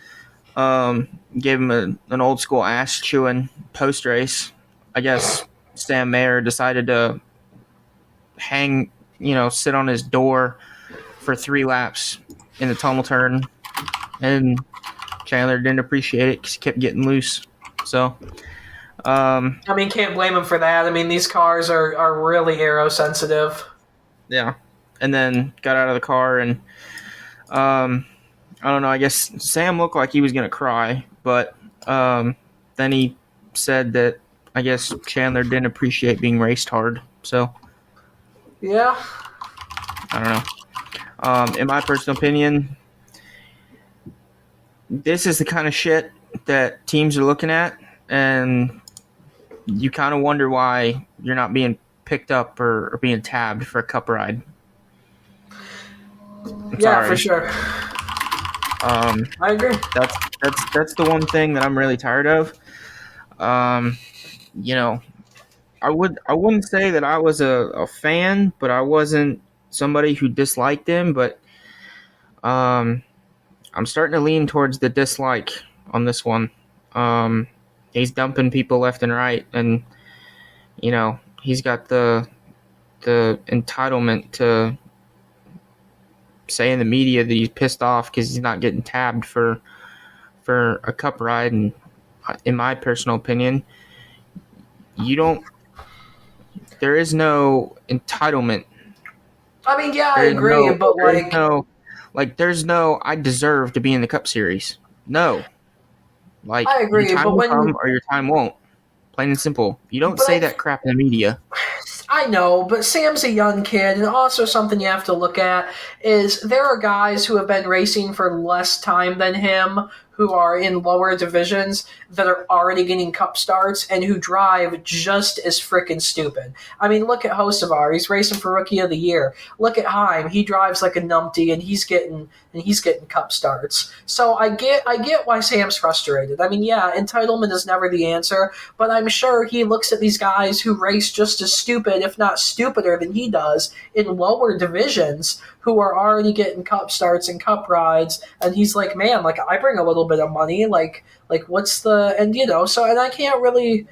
Gave him an old school ass chewing post race. I guess Sam Mayer decided to sit on his door for 3 laps in the tunnel turn, and Chandler didn't appreciate it because he kept getting loose. So, I mean, can't blame him for that. I mean, these cars are really aero sensitive. Yeah, and then got out of the car, and I don't know. I guess Sam looked like he was gonna cry, but then he said that I guess Chandler didn't appreciate being raced hard. So, yeah, I don't know. In my personal opinion, this is the kind of shit that teams are looking at, and you kind of wonder why you're not being picked up or being tabbed for a cup ride. Yeah, for sure. I agree. That's the one thing that I'm really tired of. You know, I wouldn't say that I was a fan, but I wasn't somebody who disliked him. But I'm starting to lean towards the dislike on this one. He's dumping people left and right, and you know, he's got the entitlement to say in the media that he's pissed off because he's not getting tabbed for a cup ride. And in my personal opinion, there is no entitlement. I mean, yeah, I agree, but there's no I deserve to be in the Cup Series. No. Like, I agree, your time but will come or your time won't. Plain and simple. You don't say that crap in the media. I know, but Sam's a young kid, and also something you have to look at is there are guys who have been racing for less time than him, who are in lower divisions, that are already getting cup starts and who drive just as freaking stupid. I mean, look at Hocevar. He's racing for Rookie of the Year. Look at Heim. He drives like a numpty, and he's getting cup starts. So I get why Sam's frustrated. I mean, yeah, entitlement is never the answer, but I'm sure he looks at these guys who race just as stupid, if not stupider than he does, in lower divisions, who are already getting cup starts and cup rides, and he's like, man, like, I bring a little bit of money, like what's the, and you know, so, and I can't really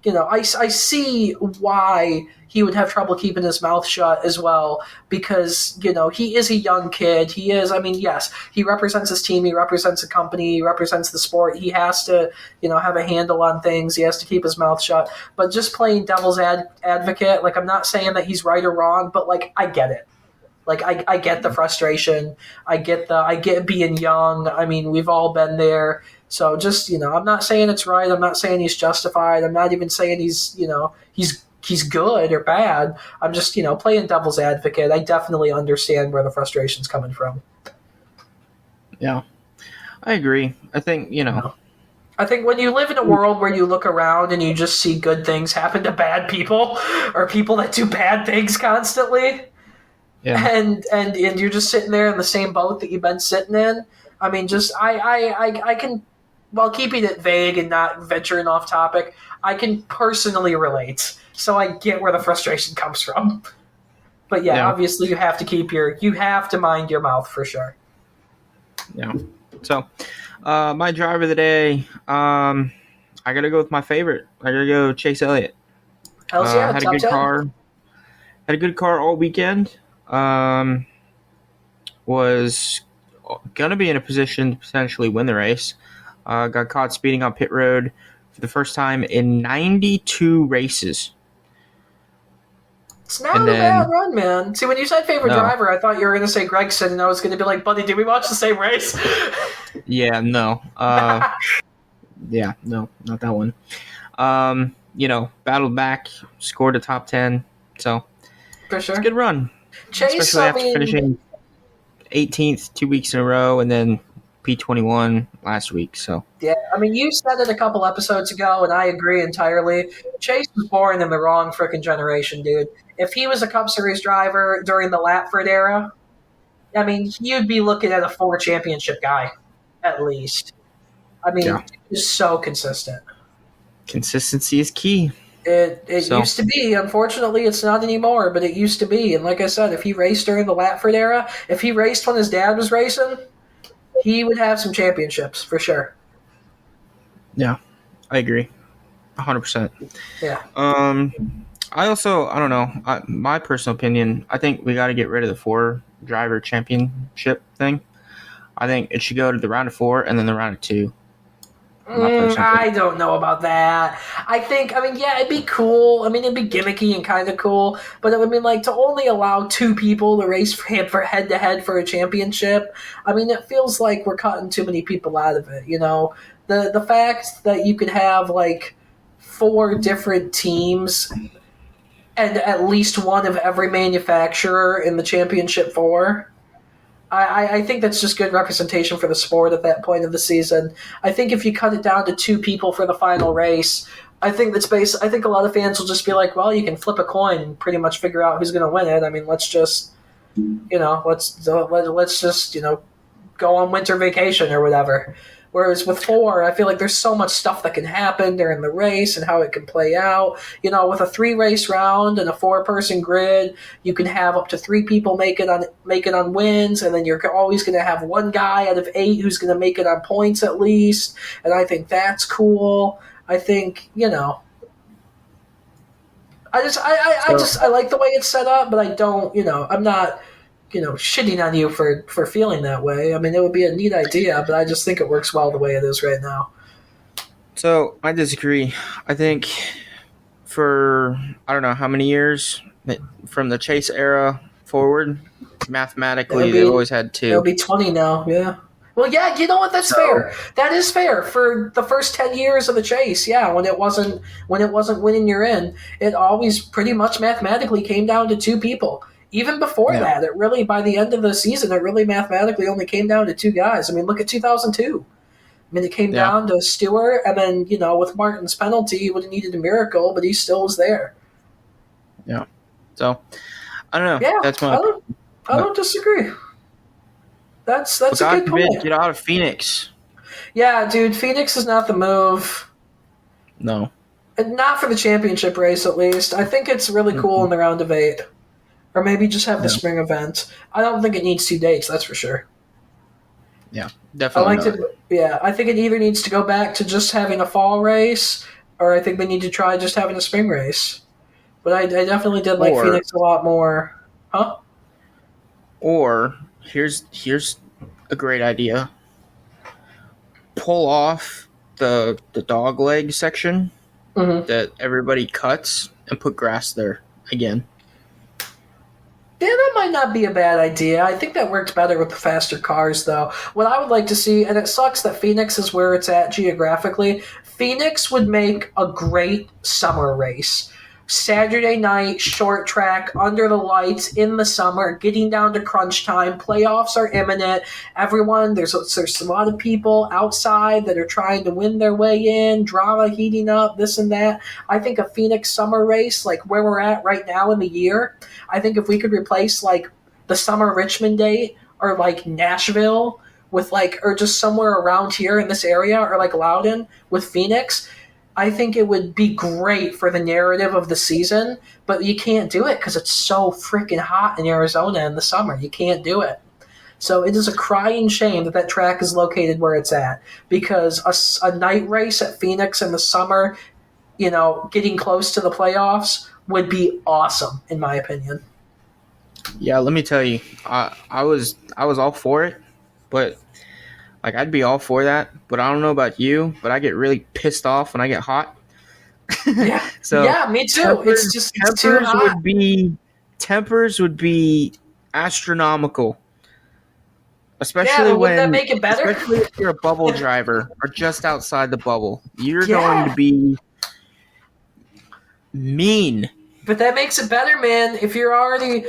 I see why he would have trouble keeping his mouth shut as well, because, he is a young kid. He is, yes, he represents his team, he represents the company, he represents the sport. He has to, have a handle on things. He has to keep his mouth shut. But just playing devil's advocate, I'm not saying that he's right or wrong, but, I get it. I get the frustration. I get being young. We've all been there. So just, I'm not saying it's right. I'm not saying he's justified. I'm not even saying he's good or bad. I'm just, playing devil's advocate. I definitely understand where the frustration's coming from. Yeah, I agree. I think, I think when you live in a world where you look around and you just see good things happen to bad people or people that do bad things constantly, and you're just sitting there in the same boat that you've been sitting in, I can, while keeping it vague and not venturing off topic, I can personally relate. So I get where the frustration comes from. But obviously you have to mind your mouth for sure. Yeah. So, my driver of the day, I got to go with my favorite. I got to go Chase Elliott. Hell's yeah, had a good 10. car. Had a good car all weekend. Was going to be in a position to potentially win the race. Got caught speeding on pit road for the first time in 92 races. It's not a bad run, man. See, when you said favorite driver, I thought you were going to say Gregson, and I was going to be like, buddy, did we watch the same race? Yeah, no. Yeah, no, not that one. Battled back, scored a top 10. So, for sure. It's a good run. Chase, especially after finishing 18th 2 weeks in a row and then P21 last week. So yeah, you said it a couple episodes ago, and I agree entirely. Chase was born in the wrong freaking generation, dude. If he was a Cup Series driver during the Latford era, you'd be looking at a 4 championship guy, at least. He's so consistent. Consistency is key. It used to be. Unfortunately, it's not anymore, but it used to be. And like I said, if he raced during the Latford era, if he raced when his dad was racing, he would have some championships for sure. Yeah, I agree. 100%. Yeah. I don't know. My personal opinion, I think we got to get rid of the 4-driver championship thing. I think it should go to the round of 4 and then the round of 2. I don't know about that. I think, it'd be cool. It'd be gimmicky and kind of cool. But it would mean, to only allow 2 people to race for head-to-head for a championship. It feels like we're cutting too many people out of it, The fact that you could have, 4 different teams and at least one of every manufacturer in the championship 4, I think that's just good representation for the sport at that point of the season. I think if you cut it down to 2 people for the final race, I think I think a lot of fans will just be like, well, you can flip a coin and pretty much figure out who's going to win it. Let's just, let's just, go on winter vacation or whatever. Whereas with 4, I feel like there's so much stuff that can happen during the race and how it can play out. With a 3-race round and a 4-person grid, you can have up to 3 people make it on wins, and then you're always going to have 1 guy out of 8 who's going to make it on points at least. And I think that's cool. I think, I like the way it's set up, but I don't, I'm not, shitting on you for feeling that way. It would be a neat idea, but I just think it works well the way it is right now. So I disagree. I think for, I don't know how many years, from the Chase era forward, mathematically, they've always had 2. It'll be 20 now, yeah. Well, yeah, you know what? That's fair. That is fair for the first 10 years of the Chase. Yeah, when it wasn't winning you're in, it always pretty much mathematically came down to 2 people. Even before that, it really, by the end of the season, it really mathematically only came down to 2 guys. Look at 2002. It came down to Stewart, and then, with Martin's penalty, he would have needed a miracle, but he still was there. Yeah. So, I don't know. Yeah, that's I don't disagree. That's a good point. Get out of Phoenix. Yeah, dude, Phoenix is not the move. No. And not for the championship race, at least. I think it's really cool in the round of 8. Or maybe just have the spring event. I don't think it needs 2 dates, that's for sure. Yeah, definitely. I think it either needs to go back to just having a fall race or I think they need to try just having a spring race. But I definitely did like Or- Phoenix a lot more. Huh? Or here's a great idea. Pull off the dog leg section Mm-hmm. that everybody cuts and put grass there again. Yeah, that might not be a bad idea. I think that worked better with the faster cars, though. What I would like to see, and it sucks that Phoenix is where it's at geographically, Phoenix would make a great summer race. Saturday night, short track, under the lights, in the summer, getting down to crunch time. Playoffs are imminent. Everyone, there's a lot of people outside that are trying to win their way in, drama heating up, this and that. I think a Phoenix summer race, like where we're at right now in the year, I think if we could replace like the summer Richmond date or like Nashville with like, or just somewhere around here in this area or like Loudon with Phoenix, I think it would be great for the narrative of the season, but you can't do it because it's so freaking hot in Arizona in the summer. You can't do it. So it is a crying shame that that track is located where it's at, because a night race at Phoenix in the summer, you know, getting close to the playoffs would be awesome, in my opinion. Yeah, let me tell you, I was all for it, but like I'd be all for that. But I don't know about you, but I get really pissed off when I get hot. Yeah, So yeah, me too. It's just it's too hot. Tempers would be astronomical. Yeah, Especially but wouldn't that when, make it better? especially if you're a bubble driver or just outside the bubble, you're Yeah. going to be mean. But that makes it better, man. If you're already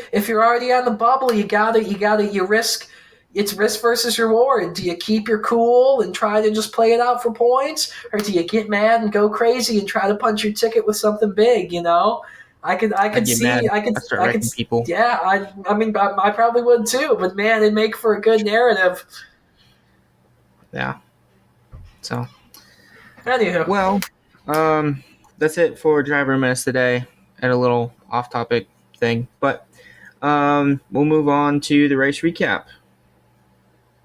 on the bubble, you risk. It's risk versus reward. Do you keep your cool and try to just play it out for points, or do you get mad and go crazy and try to punch your ticket with something big? You know, I could see. Mad. I could start wrecking people. Yeah, I mean, I probably would too. But man, it'd make for a good narrative. Yeah. So. Anywho, Well, that's it for Driver Menace today. At a little off-topic thing, but we'll move on to the race recap.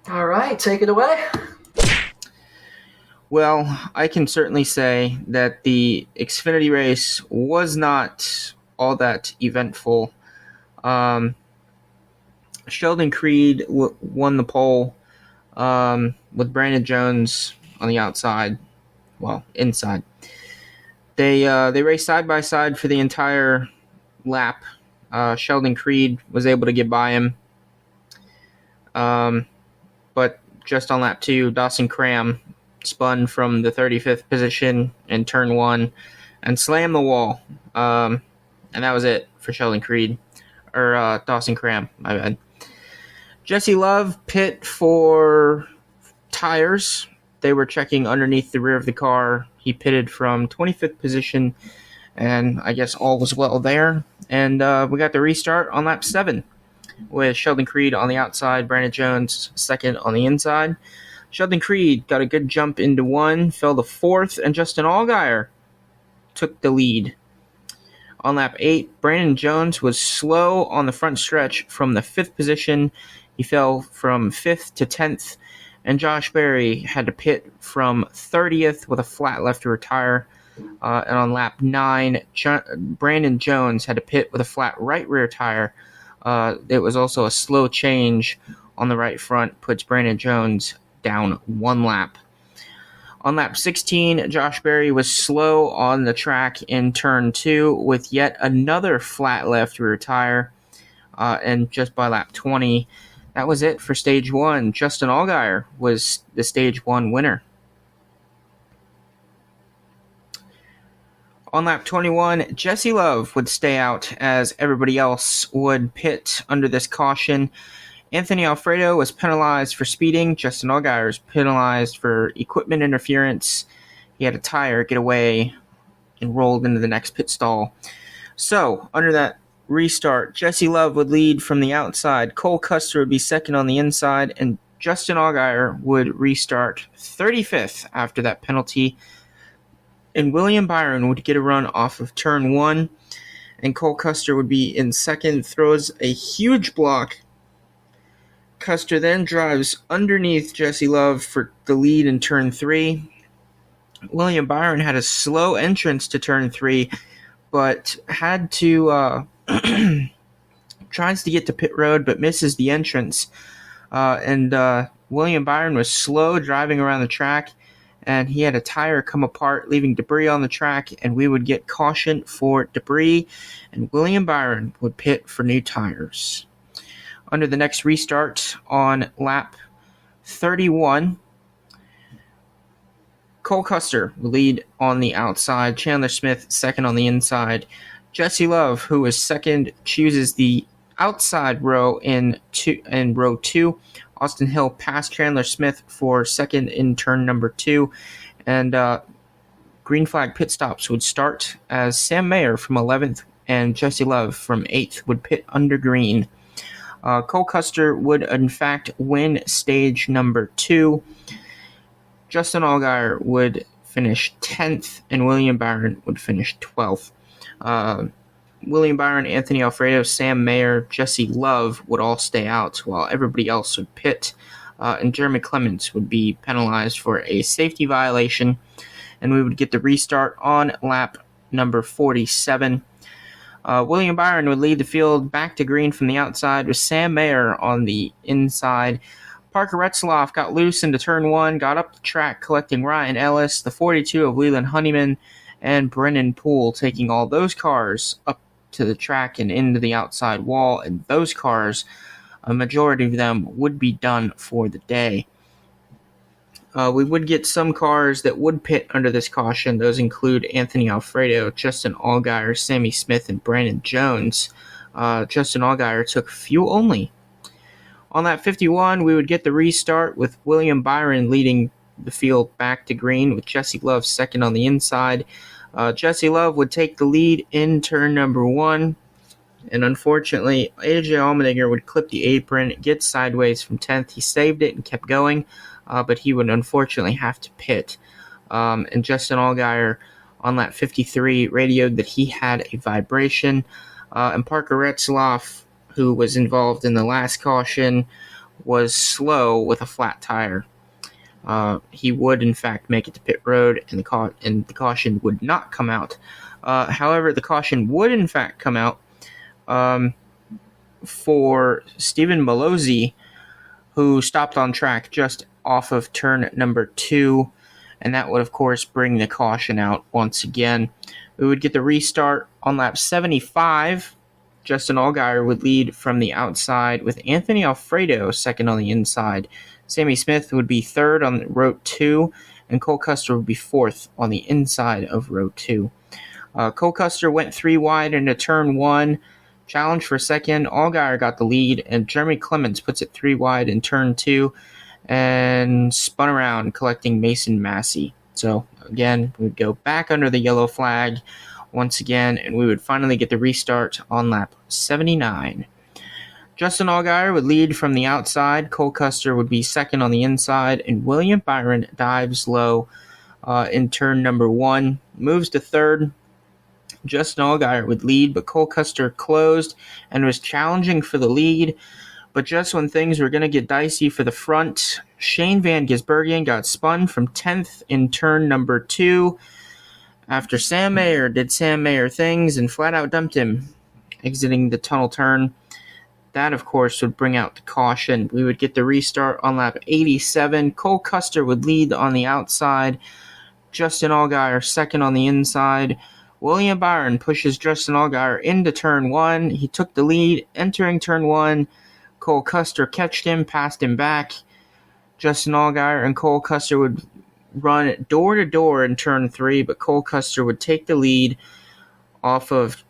all right, take it away. Well, I can certainly say that the Xfinity race was not all that eventful. Sheldon Creed won the pole with Brandon Jones on the outside, well, inside. They raced side by side for the entire lap. Sheldon Creed was able to get by him. But just on lap 2, Dawson Cram spun from the 35th position in turn 1 and slammed the wall. And that was it for Sheldon Creed. Or Dawson Cram, my bad. Jesse Love pit for tires. They were checking underneath the rear of the car. He pitted from 25th position, and I guess all was well there. And we got the restart on lap 7 with Sheldon Creed on the outside, Brandon Jones second on the inside. Sheldon Creed got a good jump into 1, fell to 4th, and Justin Allgaier took the lead. On lap 8, Brandon Jones was slow on the front stretch from the 5th position. He fell from 5th to 10th. And Josh Berry had to pit from 30th with a flat left rear tire. And on lap 9, Brandon Jones had to pit with a flat right rear tire. It was also a slow change on the right front, puts Brandon Jones down 1 lap. On lap 16, Josh Berry was slow on the track in turn 2 with yet another flat left rear tire. And just by lap 20, that was it for stage 1. Justin Allgaier was the stage 1 winner. On lap 21, Jesse Love would stay out as everybody else would pit under this caution. Anthony Alfredo was penalized for speeding. Justin Allgaier was penalized for equipment interference. He had a tire get away and rolled into the next pit stall. So, under that restart, Jesse Love would lead from the outside, Cole Custer would be second on the inside, and Justin Allgaier would restart 35th after that penalty. And William Byron would get a run off of turn 1, and Cole Custer would be in second, throws a huge block. Custer then drives underneath Jesse Love for the lead in turn 3. William Byron had a slow entrance to turn 3, but had to tries to get to pit road, but misses the entrance. And William Byron was slow driving around the track, and he had a tire come apart, leaving debris on the track, and we would get caution for debris, and William Byron would pit for new tires. Under the next restart on lap 31, Cole Custer would lead on the outside, Chandler Smith second on the inside. Jesse Love, who was second, chooses the outside row in row 2. Austin Hill passed Chandler Smith for second in turn number 2, and green flag pit stops would start as Sam Mayer from 11th and Jesse Love from 8th would pit under green. Cole Custer would in fact win stage number 2. Justin Allgaier would finish 10th, and William Byron would finish 12th. William Byron, Anthony Alfredo, Sam Mayer, Jesse Love would all stay out, while everybody else would pit, and Jeremy Clements would be penalized for a safety violation, and we would get the restart on lap number 47. William Byron would lead the field back to green from the outside with Sam Mayer on the inside. Parker Retzloff got loose into turn 1, got up the track collecting Ryan Ellis, the 42 of Leland Honeyman, and Brennan Poole, taking all those cars up to the track and into the outside wall, and those cars, a majority of them, would be done for the day. We would get some cars that would pit under this caution. Those include Anthony Alfredo, Justin Allgaier, Sammy Smith, and Brandon Jones. Justin Allgaier took fuel only. On lap 51, we would get the restart with William Byron leading the field back to green with Jesse Love second on the inside. Jesse Love would take the lead in turn number 1, and unfortunately, AJ Allmendinger would clip the apron, get sideways from 10th. He saved it and kept going, but he would unfortunately have to pit. And Justin Allgaier on lap 53 radioed that he had a vibration, and Parker Retzloff, who was involved in the last caution, was slow with a flat tire. He would, in fact, make it to pit road, and the caution would not come out. However, the caution would, in fact, come out for Stephen Malozzi, who stopped on track just off of turn number 2, and that would, of course, bring the caution out once again. We would get the restart on lap 75. Justin Allgaier would lead from the outside with Anthony Alfredo second on the inside. Sammy Smith would be third on row 2, and Cole Custer would be fourth on the inside of row 2. Cole Custer went 3 wide into turn 1, challenged for second. Allgaier got the lead, and Jeremy Clements puts it 3 wide in turn 2 and spun around, collecting Mason Massey. So, again, we would go back under the yellow flag once again, and we would finally get the restart on lap 79. Justin Allgaier would lead from the outside, Cole Custer would be second on the inside, and William Byron dives low in turn number 1, moves to third. Justin Allgaier would lead, but Cole Custer closed and was challenging for the lead. But just when things were going to get dicey for the front, Shane Van Gisbergen got spun from 10th in turn number 2 after Sam Mayer did Sam Mayer things and flat out dumped him, exiting the tunnel turn. That, of course, would bring out the caution. We would get the restart on lap 87. Cole Custer would lead on the outside. Justin Allgaier second on the inside. William Byron pushes Justin Allgaier into turn 1. He took the lead entering turn 1. Cole Custer catched him, passed him back. Justin Allgaier and Cole Custer would run door-to-door in turn 3, but Cole Custer would take the lead off of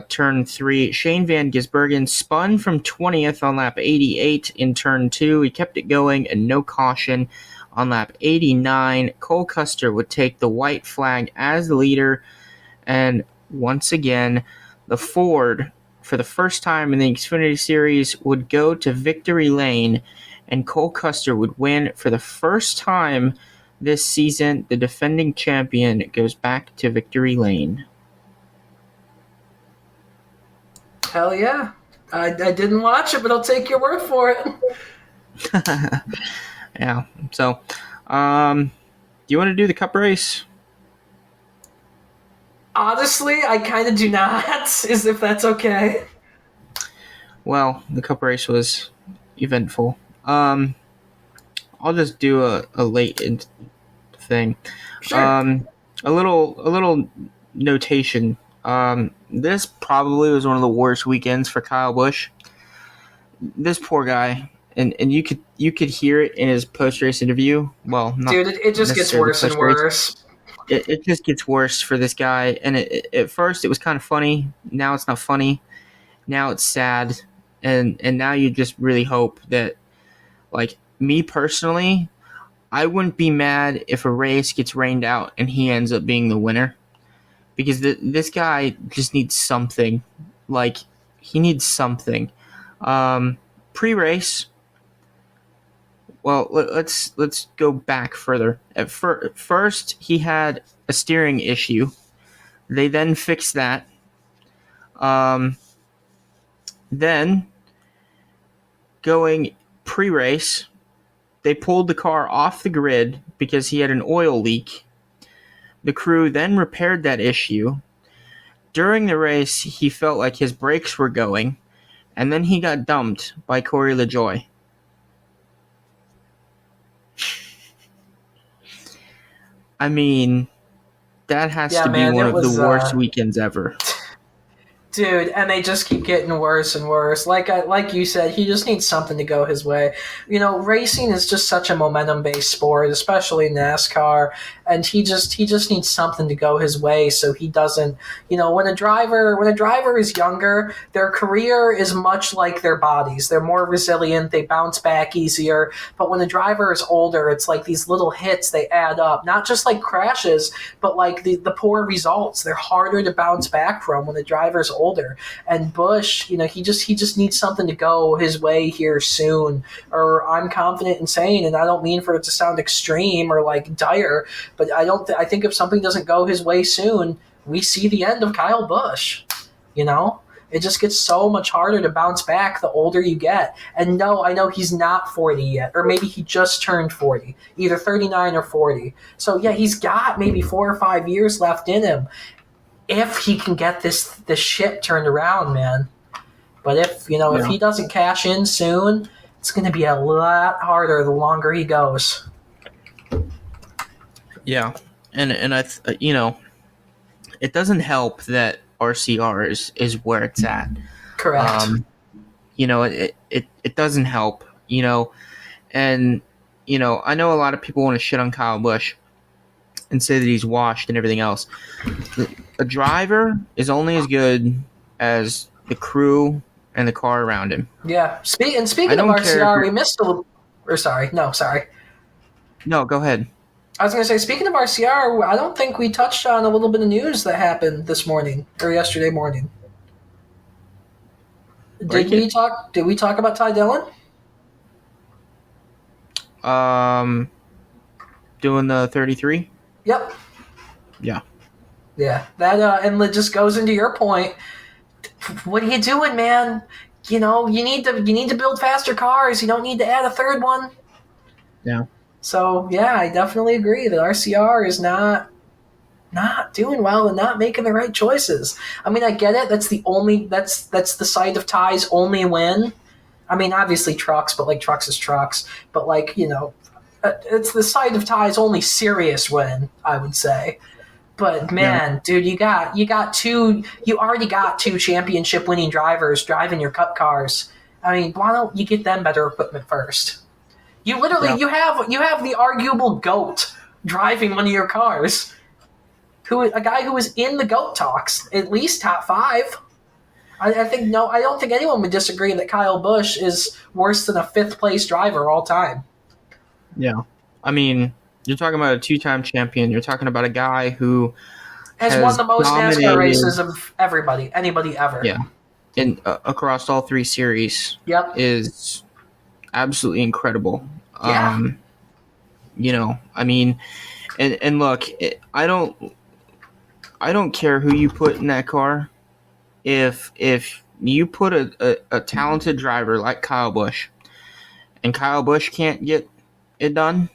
turn 3. Shane Van Gisbergen spun from 20th on lap 88 in turn 2. He kept it going and no caution on lap 89. Cole Custer would take the white flag as the leader, and once again, the Ford, for the first time in the Xfinity Series, would go to victory lane, and Cole Custer would win for the first time this season. The defending champion goes back to victory lane. Hell yeah. I didn't watch it, but I'll take your word for it. Yeah. So, do you want to do the Cup race? Honestly, I kind of do not, as if that's okay. Well, the Cup race was eventful. I'll just do a late thing. Sure. A little notation. This probably was one of the worst weekends for Kyle Busch. This poor guy, and you could hear it in his post race interview. Well, not Dude, it just gets necessarily worse and post-race. worse. It just gets worse for this guy. And at first it was kind of funny. Now it's not funny. Now it's sad. And now you just really hope that, like, me personally, I wouldn't be mad if a race gets rained out and he ends up being the winner, because this guy just needs something. Like, he needs something. Pre-race, well, let's go back further. At first, he had a steering issue. They then fixed that. Then, going pre-race, they pulled the car off the grid because he had an oil leak. The crew then repaired that issue. During the race, he felt like his brakes were going, and then he got dumped by Corey LaJoie. I mean, that has to be one of the worst weekends ever. Dude, and they just keep getting worse and worse. Like you said, he just needs something to go his way. You know, racing is just such a momentum-based sport, especially NASCAR, and he just needs something to go his way so he doesn't. You know, when a driver is younger, their career is much like their bodies. They're more resilient, they bounce back easier. But when a driver is older, it's like these little hits, they add up. Not just like crashes, but like the poor results. They're harder to bounce back from when the driver's older. And Busch, you know, he just needs something to go his way here soon. Or I'm confident in saying, and I don't mean for it to sound extreme or like dire, but I think if something doesn't go his way soon, we see the end of Kyle Busch. You know? It just gets so much harder to bounce back the older you get. And no, I know he's not 40 yet, or maybe he just turned 40, either 39 or 40. So yeah, he's got maybe 4 or 5 years left in him if he can get this ship turned around, man. But if he doesn't cash in soon, it's going to be a lot harder the longer he goes. Yeah, and it doesn't help that RCR is where it's at. Correct. It doesn't help. And I know a lot of people want to shit on Kyle Busch and say that he's washed and everything else. A driver is only as good as the crew and the car around him. Yeah. Speaking of RCR, we missed a little. Or sorry. No, go ahead. I was going to say, speaking of RCR, I don't think we touched on a little bit of news that happened this morning or yesterday morning. Did we talk about Ty Dillon? Doing the 33? Yep. Yeah. Yeah. That and it just goes into your point. What are you doing, man? You need to build faster cars. You don't need to add a third one. Yeah. So yeah, I definitely agree that RCR is not doing well and not making the right choices. I mean, I get it. That's the site of Ty's only win. I mean, obviously trucks, but like trucks is trucks. But like, it's the site of Ty's only serious win, I would say. But man, dude, you already got two championship winning drivers driving your cup cars. I mean, why don't you get them better equipment first? You literally you have the arguable GOAT driving one of your cars. A guy who was in the GOAT talks, at least top 5. I don't think anyone would disagree that Kyle Busch is worse than a 5th place driver all time. Yeah. I mean, you're talking about a 2-time champion. You're talking about a guy who has won the most NASCAR races of anybody ever. Yeah. And across all 3 series. Yep. Is absolutely incredible. Yeah. I mean, and look, I don't care who you put in that car. If you put a talented driver like Kyle Busch, and Kyle Busch can't get it done,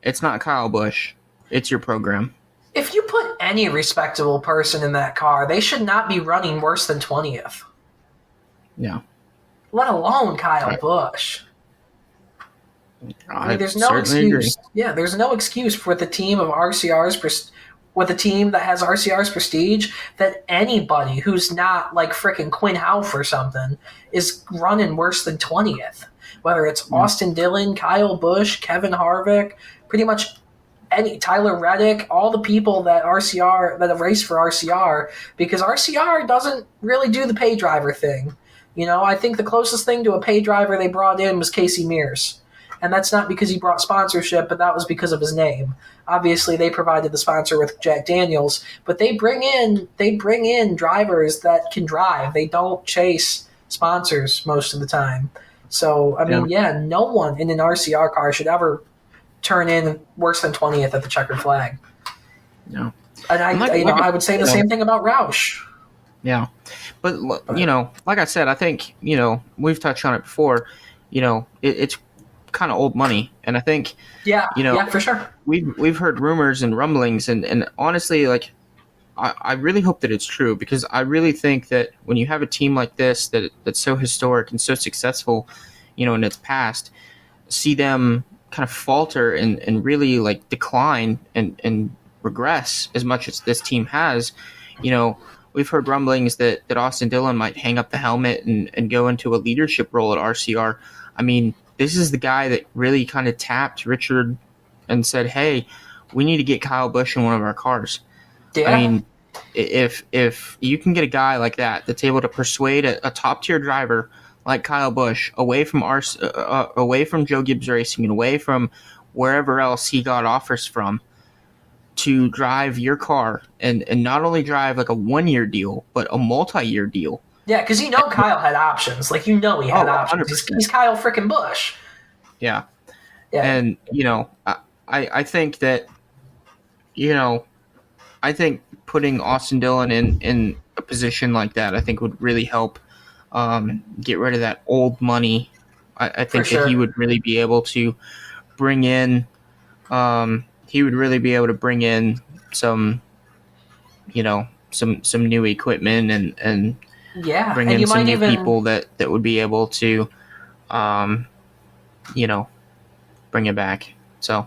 it's not Kyle Busch. It's your program. If you put any respectable person in that car, they should not be running worse than 20th. Yeah. Let alone Kyle Right. Busch. I mean, there's no certainly excuse. Yeah, there's no excuse for the team of RCR's with a team that has RCR's prestige that anybody who's not like frickin' Quinn Houff or something is running worse than 20th. Whether it's Austin Dillon, Kyle Busch, Kevin Harvick, pretty much any Tyler Reddick, all the people that have raced for RCR, because RCR doesn't really do the pay driver thing. You know, I think the closest thing to a pay driver they brought in was Casey Mears. And that's not because he brought sponsorship, but that was because of his name. Obviously, they provided the sponsor with Jack Daniels, but they bring in drivers that can drive. They don't chase sponsors most of the time. So, I mean, no one in an RCR car should ever turn in worse than 20th at the checkered flag. No. And I would say the same thing about Roush. Yeah. But, you know, like I said, I think, you know, we've touched on it before, you know, it's kind of old money. And I think, you know, for sure. We've heard rumors and rumblings, and honestly, like, I really hope that it's true, because I really think that when you have a team like this that's so historic and so successful, you know, in its past, see them kind of falter and really like decline and regress as much as this team has. You know, we've heard rumblings that Austin Dillon might hang up the helmet and go into a leadership role at RCR. I mean, this is the guy that really kind of tapped Richard and said, hey, we need to get Kyle Busch in one of our cars. Yeah. I mean, if you can get a guy like that that's able to persuade a top-tier driver like Kyle Busch away from Joe Gibbs Racing and away from wherever else he got offers from to drive your car and not only drive like a 1-year deal, but a multi-year deal. Yeah, because you know Kyle had options. Like, you know he had options. He's Kyle frickin' Busch. Yeah. Yeah. And, you know, I think that, you know, I think putting Austin Dillon in a position like that, I think would really help get rid of that old money. I think that he would really be able to bring in some, you know, some new equipment and bring in some new people that would be able to, you know, bring it back. So.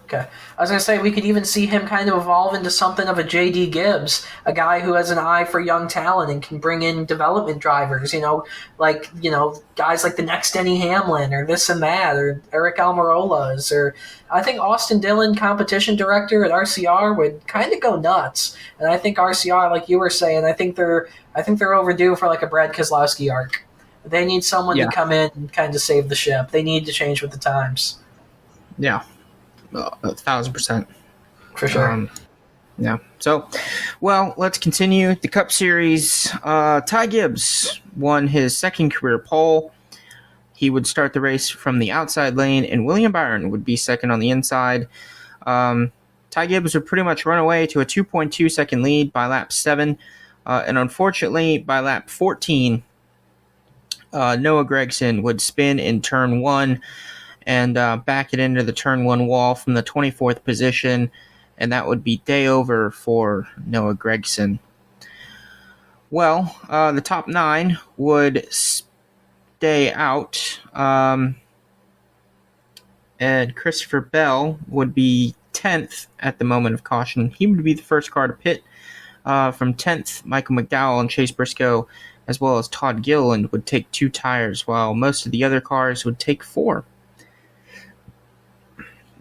Okay. I was going to say, we could even see him kind of evolve into something of a J.D. Gibbs, a guy who has an eye for young talent and can bring in development drivers, you know, like, you know, guys like the next Denny Hamlin or this and that, or Eric Almirolas, or I think Austin Dillon, competition director at RCR, would kind of go nuts. And I think RCR, like you were saying, I think they're overdue for like a Brad Keselowski arc. They need someone to come in and kind of save the ship. They need to change with the times. Yeah. 1,000%. For sure. Yeah. So, well, let's continue. The Cup Series. Ty Gibbs won his second career pole. He would start the race from the outside lane, and William Byron would be second on the inside. Ty Gibbs would pretty much run away to a 2.2 second lead by lap 7. And unfortunately, by lap 14, Noah Gragson would spin in turn 1 and back it into the turn 1 wall from the 24th position, and that would be day over for Noah Gragson. Well, the top 9 would stay out, and Christopher Bell would be 10th at the moment of caution. He would be the first car to pit. From 10th, Michael McDowell and Chase Briscoe, as well as Todd Gilliland, would take 2 tires, while most of the other cars would take 4.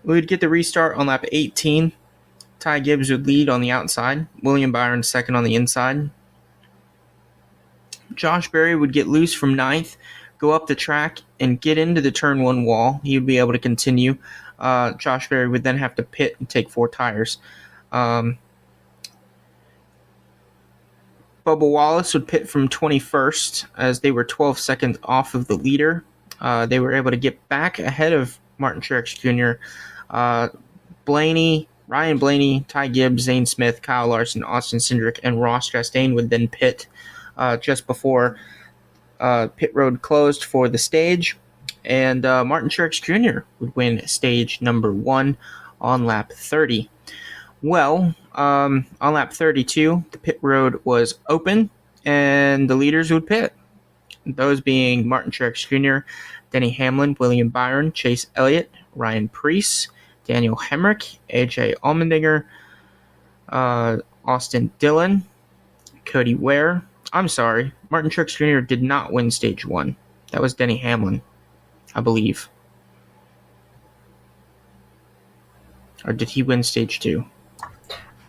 We would get the restart on lap 18. Ty Gibbs would lead on the outside. William Byron second on the inside. Josh Berry would get loose from 9th, go up the track, and get into the turn 1 wall. He would be able to continue. Josh Berry would then have to pit and take 4 tires. Bubba Wallace would pit from 21st, as they were 12 seconds off of the leader. They were able to get back ahead of Martin Truex Jr., Ryan Blaney, Ty Gibbs, Zane Smith, Kyle Larson, Austin Cindric, and Ross Chastain would then pit just before pit road closed for the stage. And Martin Truex Jr. would win stage number 1 on lap 30. Well, on lap 32, the pit road was open, and the leaders would pit. Those being Martin Truex Jr., Denny Hamlin, William Byron, Chase Elliott, Ryan Preece, Daniel Hemrick, AJ Allmendinger, Austin Dillon, Cody Ware. I'm sorry, Martin Truex Jr. did not win stage 1. That was Denny Hamlin, I believe. Or did he win stage 2?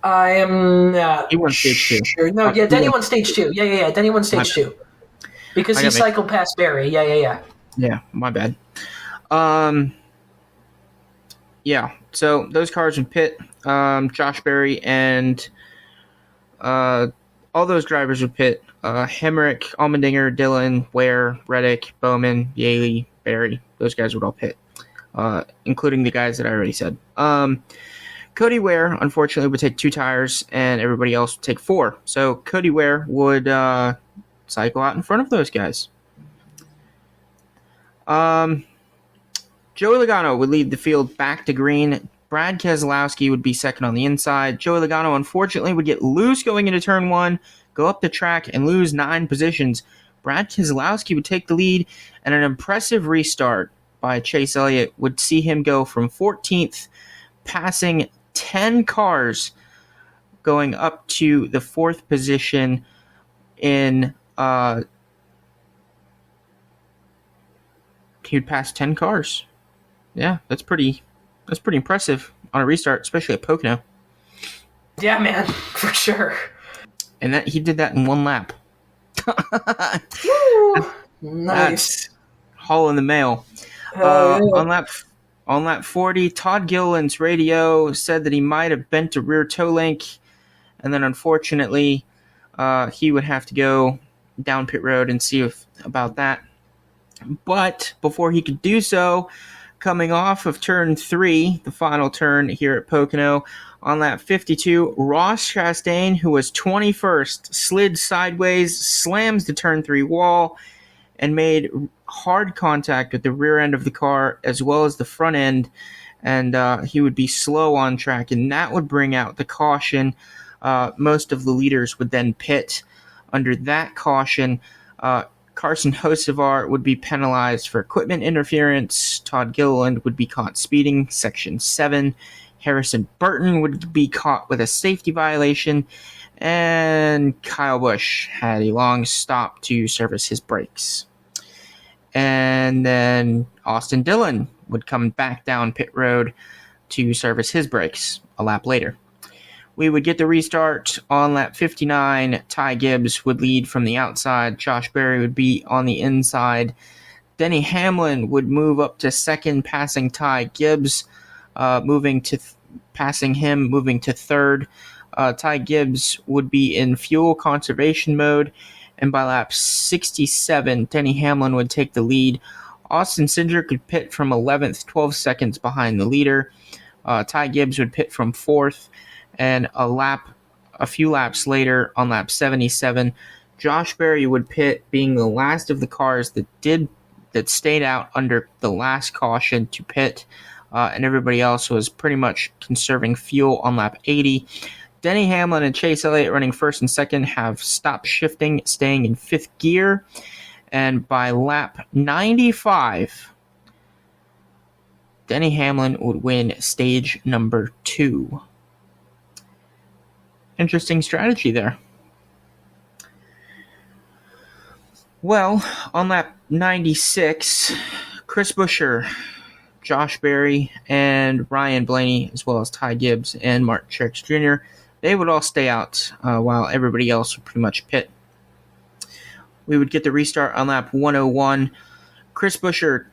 I am not. He won stage 2. Sure. No, yeah, Denny won stage 2. Yeah. Denny won stage 2. Because he cycled past Barry. Yeah. Yeah, my bad. Yeah, so those cars would pit. Josh Berry and all those drivers would pit. Hemrick, Allmendinger, Dillon, Ware, Reddick, Bowman, Yaley, Berry. Those guys would all pit, including the guys that I already said. Cody Ware, unfortunately, would take 2 tires, and everybody else would take 4. So Cody Ware would cycle out in front of those guys. Joey Logano would lead the field back to green. Brad Keselowski would be second on the inside. Joey Logano, unfortunately, would get loose going into turn 1, go up the track, and lose 9 positions. Brad Keselowski would take the lead, and an impressive restart by Chase Elliott would see him go from 14th, passing 10 cars, going up to the 4th position in he would pass 10 cars. Yeah, that's pretty impressive on a restart, especially at Pocono. Yeah, man, for sure. And that he did that in 1 lap. Nice. That's haul in the mail. Yeah. On lap 40, Todd Gilliland's radio said that he might have bent a rear toe link, and then unfortunately, he would have to go down pit road and see about that. But before he could do so, coming off of turn 3, the final turn here at Pocono, on lap 52, Ross Chastain, who was 21st, slid sideways, slams the turn 3 wall, and made hard contact with the rear end of the car as well as the front end, and he would be slow on track, and that would bring out the caution. Most of the leaders would then pit. Under that caution, Carson Hocevar would be penalized for equipment interference. Todd Gilliland would be caught speeding, Section 7. Harrison Burton would be caught with a safety violation. And Kyle Busch had a long stop to service his brakes. And then Austin Dillon would come back down pit road to service his brakes a lap later. We would get the restart on lap 59. Ty Gibbs would lead from the outside. Josh Berry would be on the inside. Denny Hamlin would move up to second, passing Ty Gibbs, moving to third. Ty Gibbs would be in fuel conservation mode, and by lap 67, Denny Hamlin would take the lead. Austin Cindric could pit from 11th, 12 seconds behind the leader. Ty Gibbs would pit from 4th. And a few laps later, on lap 77, Josh Berry would pit, being the last of the cars that stayed out under the last caution to pit, and everybody else was pretty much conserving fuel on lap 80. Denny Hamlin and Chase Elliott, running first and second, have stopped shifting, staying in 5th gear, and by lap 95, Denny Hamlin would win stage number 2. Interesting strategy there. Well, on lap 96, Chris Buescher, Josh Berry, and Ryan Blaney, as well as Ty Gibbs and Martin Truex Jr., they would all stay out while everybody else would pretty much pit. We would get the restart on lap 101. Chris Buescher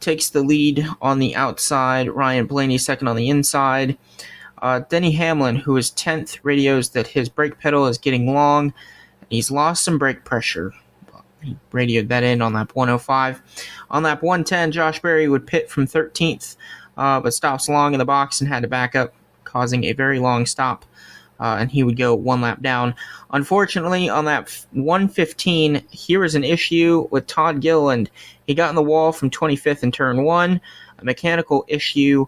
takes the lead on the outside. Ryan Blaney second on the inside. Denny Hamlin, who is 10th, radios that his brake pedal is getting long. He's lost some brake pressure. He radioed that in on lap 105. On lap 110, Josh Berry would pit from 13th, but stops long in the box and had to back up, causing a very long stop and he would go one lap down. Unfortunately, on that 115, here was an issue with Todd Gilliland. He got in the wall from 25th in turn 1, a mechanical issue.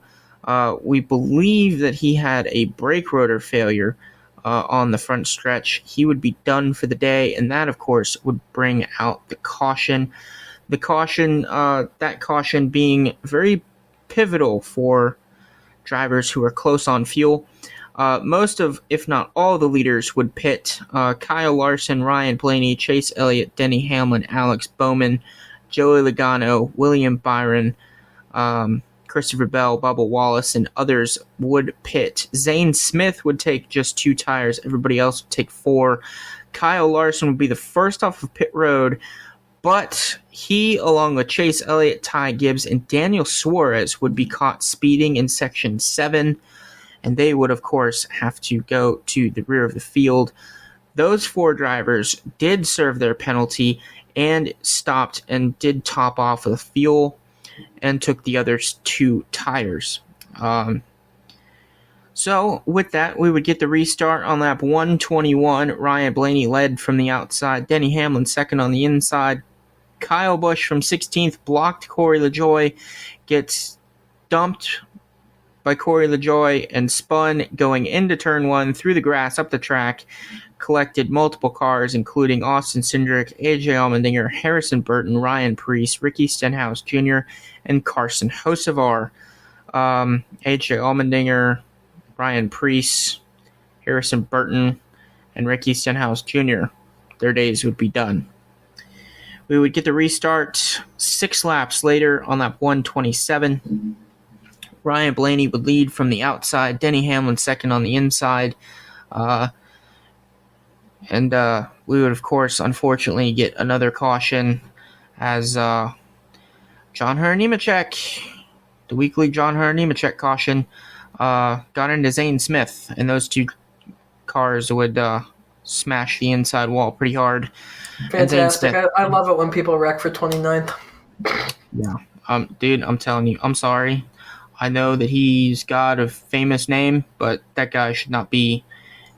We believe that he had a brake rotor failure on the front stretch. He would be done for the day, and that, of course, would bring out the caution. The caution, that caution being very pivotal for drivers who are close on fuel. Most of, if not all, the leaders would pit. Kyle Larson, Ryan Blaney, Chase Elliott, Denny Hamlin, Alex Bowman, Joey Logano, William Byron, Christopher Bell, Bubba Wallace, and others would pit. Zane Smith would take just 2 tires. Everybody else would take 4. Kyle Larson would be the first off of pit road, but he, along with Chase Elliott, Ty Gibbs, and Daniel Suarez, would be caught speeding in Section 7, and they would, of course, have to go to the rear of the field. Those 4 drivers did serve their penalty and stopped and did top off with fuel and took the other 2 tires. So with that, we would get the restart on lap 121. Ryan Blaney led from the outside. Denny Hamlin second on the inside. Kyle Busch from 16th blocked Corey LaJoie, gets dumped by Corey LaJoie and spun going into turn 1 through the grass up the track. Collected multiple cars, including Austin Cindric, AJ Allmendinger, Harrison Burton, Ryan Preece, Ricky Stenhouse Jr., and Carson Hocevar. AJ Allmendinger, Ryan Preece, Harrison Burton, and Ricky Stenhouse Jr. Their days would be done. We would get the restart 6 laps later on lap 127. Ryan Blaney would lead from the outside. Denny Hamlin second on the inside. And we would, of course, unfortunately get another caution as John Hunter Nemechek, the weekly John Hunter Nemechek caution, got into Zane Smith, and those 2 cars would smash the inside wall pretty hard. Fantastic. I love it when people wreck for 29th. Yeah. Dude, I'm telling you, I'm sorry. I know that he's got a famous name, but that guy should not be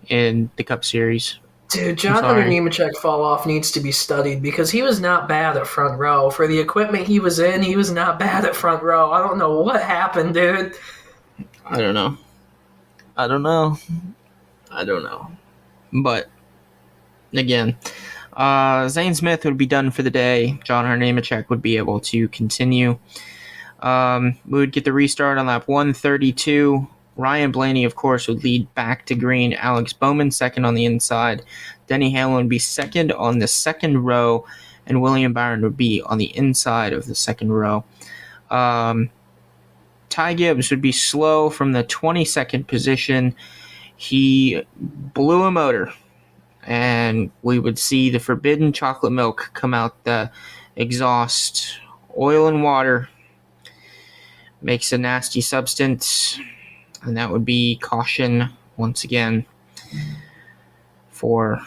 in the Cup Series. Dude, John Hunter Nemechek fall off needs to be studied because he was not bad at front row. For the equipment he was in, he was not bad at front row. I don't know what happened, dude. I don't know. But, again, Zane Smith would be done for the day. John Hunter Nemechek would be able to continue. We would get the restart on lap 132. Ryan Blaney, of course, would lead back to green. Alex Bowman second on the inside. Denny Hamlin would be second on the second row, and William Byron would be on the inside of the second row. Ty Gibbs would be slow from the 22nd position. He blew a motor, and we would see the forbidden chocolate milk come out the exhaust. Oil and water makes a nasty substance, and that would be caution once again for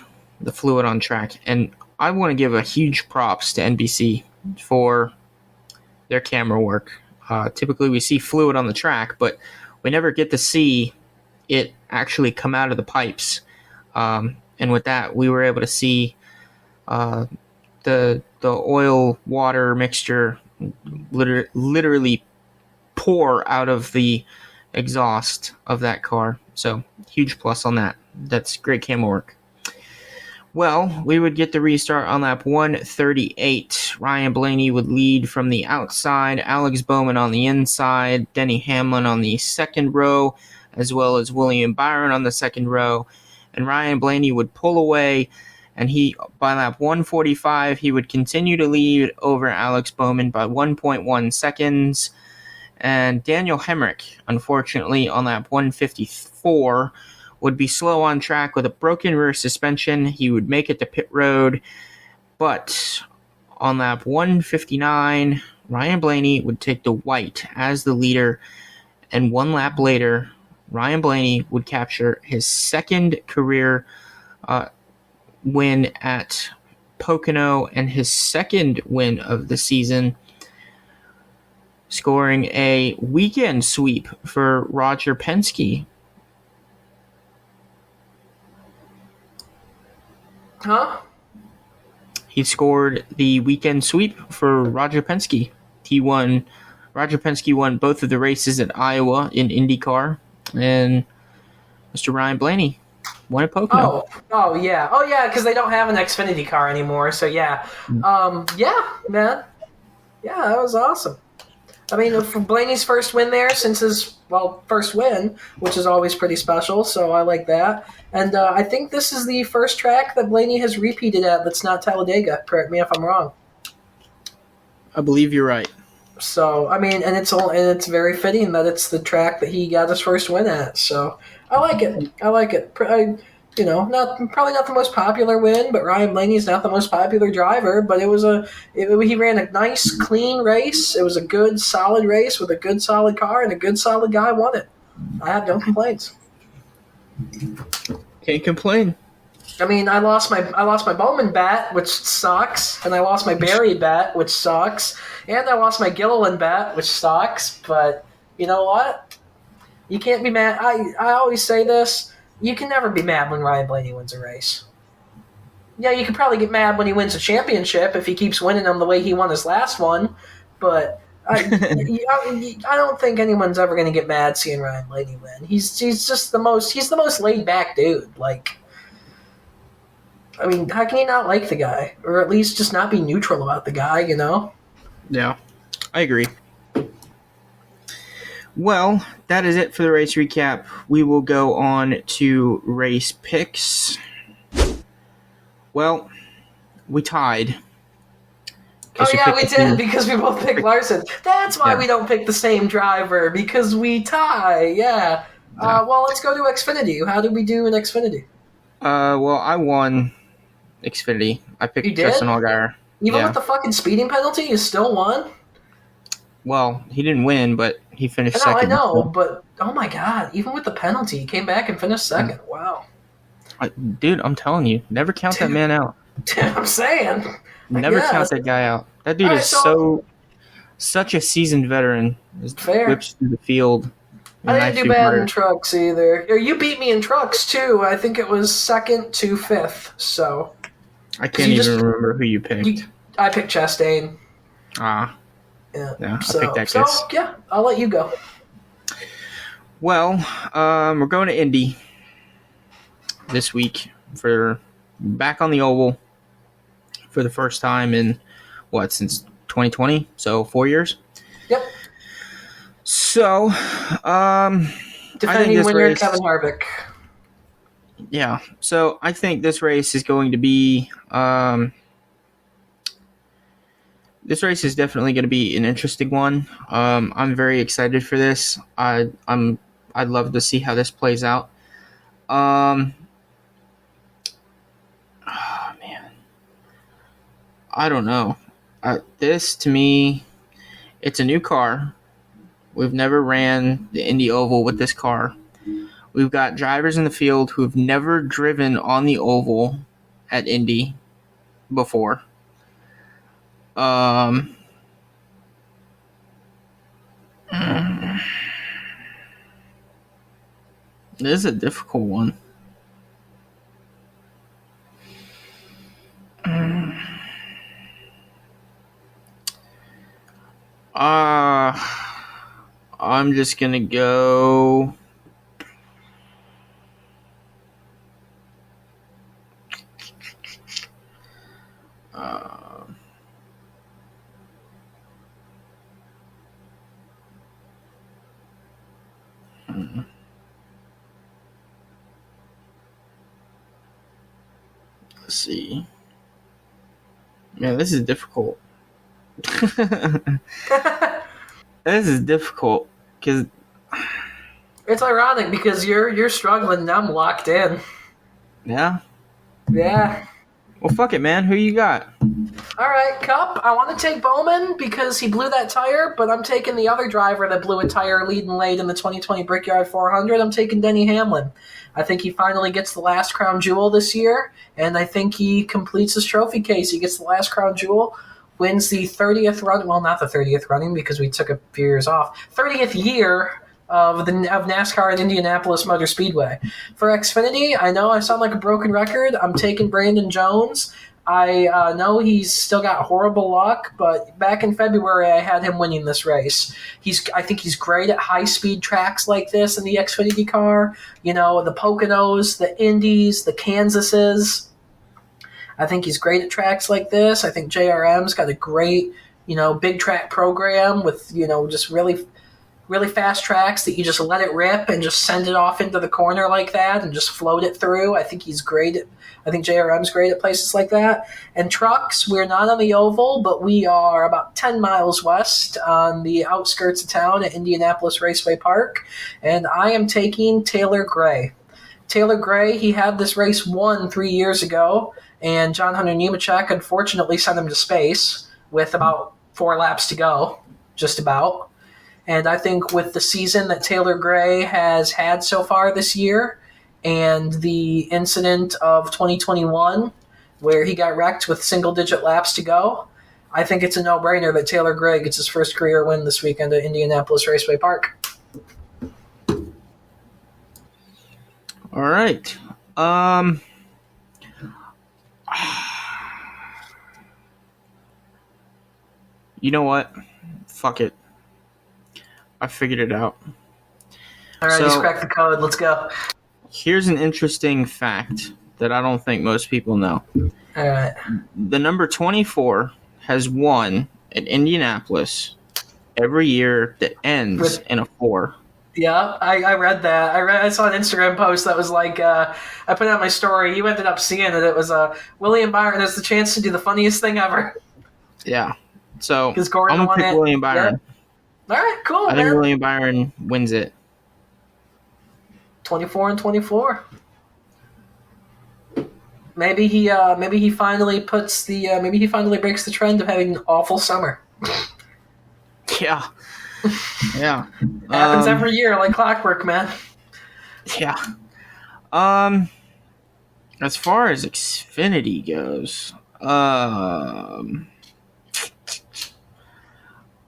the fluid on track. And I want to give a huge props to NBC for their camera work. Typically we see fluid on the track, but we never get to see it actually come out of the pipes. And with that, we were able to see the oil-water mixture literally pour out of the exhaust of that car. So, huge plus on that. That's great camera work. Well, we would get the restart on lap 138. Ryan Blaney would lead from the outside, Alex Bowman on the inside, Denny Hamlin on the second row, as well as William Byron on the second row. And Ryan Blaney would pull away, and by lap 145, he would continue to lead over Alex Bowman by 1.1 seconds. And Daniel Hemrick, unfortunately, on lap 154, would be slow on track with a broken rear suspension. He would make it to pit road, but on lap 159, Ryan Blaney would take the white as the leader, and 1 lap later, Ryan Blaney would capture his second career win at Pocono and his second win of the season, scoring a weekend sweep for Roger Penske. Huh? He scored the weekend sweep for Roger Penske. Roger Penske won both of the races at Iowa in IndyCar, and Mr. Ryan Blaney won at Pocono. Oh yeah, because they don't have an Xfinity car anymore. So yeah, yeah, man, yeah, that was awesome. I mean, for Blaney's first win there since his first win, which is always pretty special. So I like that, and I think this is the first track that Blaney has repeated at that's not Talladega. Correct me if I'm wrong. I believe you're right. So I mean, and it's very fitting that it's the track that he got his first win at. So I like it. Probably not the most popular win, but Ryan Blaney's not the most popular driver. But he ran a nice, clean race. It was a good, solid race with a good, solid car, and a good, solid guy won it. I have no complaints. Can't complain. I mean, I lost my Bowman bat, which sucks, and I lost my Barry bat, which sucks, and I lost my Gilliland bat, which sucks. But you know what? You can't be mad. I always say this. You can never be mad when Ryan Blaney wins a race. Yeah, you can probably get mad when he wins a championship if he keeps winning them the way he won his last one. But I don't think anyone's ever going to get mad seeing Ryan Blaney win. He's just the most laid back dude. Like, I mean, how can you not like the guy, or at least just not be neutral about the guy? You know? Yeah, I agree. Well, that is it for the race recap. We will go on to race picks. Well, we tied. Oh yeah, we did because we both picked Larson. That's why we don't pick the same driver, because we tie. Yeah. Well, let's go to Xfinity. How did we do in Xfinity? Well, I won Xfinity. I picked Justin Allgaier. Even with the fucking speeding penalty, you still won? Well, he didn't win, but he finished second. I know, but oh my god, even with the penalty, he came back and finished second. Wow. Dude, I'm telling you, never count that man out. I'm saying. Never count that guy out. That dude is such a seasoned veteran. Fair. Whips through the field. I didn't do bad in trucks either. You beat me in trucks too. I think it was second to fifth. So I can't even remember who you picked. I picked Chastain. Ah. Yeah. I picked that guess. So yeah, I'll let you go. Well, we're going to Indy this week for back on the oval for the first time in since 2020, so 4 years. Yep. So, defending winner Kevin Harvick. Yeah. So I think this race is going to be. This race is definitely going to be an interesting one. I'm very excited for this. I'd love to see how this plays out. Oh man, I don't know. This to me, it's a new car. We've never ran the Indy Oval with this car. We've got drivers in the field who've never driven on the oval at Indy before. This is a difficult one. I'm just gonna go. Let's see. Man, this is difficult. This is difficult because it's ironic because you're struggling and I'm locked in. Yeah. Yeah. Well, fuck it, man. Who you got? All right, Cup. I want to take Bowman because he blew that tire, but I'm taking the other driver that blew a tire leading late in the 2020 Brickyard 400. I'm taking Denny Hamlin. I think he finally gets the last crown jewel this year, and I think he completes his trophy case. He gets the last crown jewel, wins the 30th run. Well, not the 30th running because we took a few years off. 30th year of NASCAR and Indianapolis Motor Speedway. For Xfinity, I know I sound like a broken record. I'm taking Brandon Jones. I know he's still got horrible luck, but back in February I had him winning this race. I think he's great at high-speed tracks like this in the Xfinity car. You know, the Poconos, the Indies, the Kansases. I think he's great at tracks like this. I think JRM's got a great, big track program with, just really fast tracks that you just let it rip and just send it off into the corner like that and just float it through. I think he's great I think JRM's great at places like that. And trucks, we're not on the oval, but we are about 10 miles west on the outskirts of town at Indianapolis Raceway Park. And I am taking Taylor Gray. Taylor Gray, he had this race won 3 years ago, and John Hunter Nemechek unfortunately sent him to space with about 4 laps to go, just about. And I think with the season that Taylor Gray has had so far this year and the incident of 2021 where he got wrecked with single-digit laps to go, I think it's a no-brainer that Taylor Gray gets his first career win this weekend at Indianapolis Raceway Park. All right. You know what? Fuck it. I figured it out. All right, just crack the code. Let's go. Here's an interesting fact that I don't think most people know. All right. The number 24 has won at Indianapolis every year that ends in a 4. Yeah, I read that. I saw an Instagram post that was like, I put out my story. You ended up seeing it. It was William Byron has the chance to do the funniest thing ever. Yeah. So I'm going to pick William Byron. Yeah. All right, cool, I think William Byron wins it. 24 and 24. Maybe he finally breaks the trend of having an awful summer. Yeah. Yeah. Happens every year like clockwork, man. Yeah. As far as Xfinity goes, I'm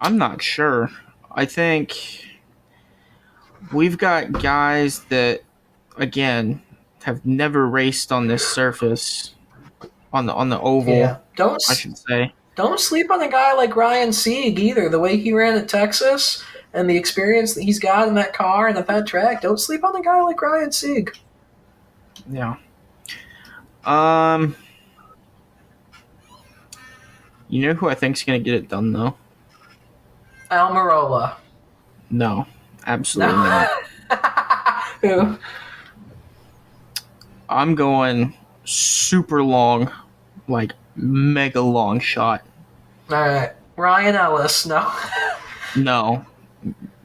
not sure. I think we've got guys that, again, have never raced on this surface, on the oval. Yeah. I should say. Don't sleep on a guy like Ryan Sieg either. The way he ran at Texas and the experience that he's got in that car and at that track. Don't sleep on a guy like Ryan Sieg. Yeah. You know who I think's gonna get it done though? Almirola. No, absolutely not. Who? I'm going super long, like mega long shot. All right, Ryan Ellis. No. No,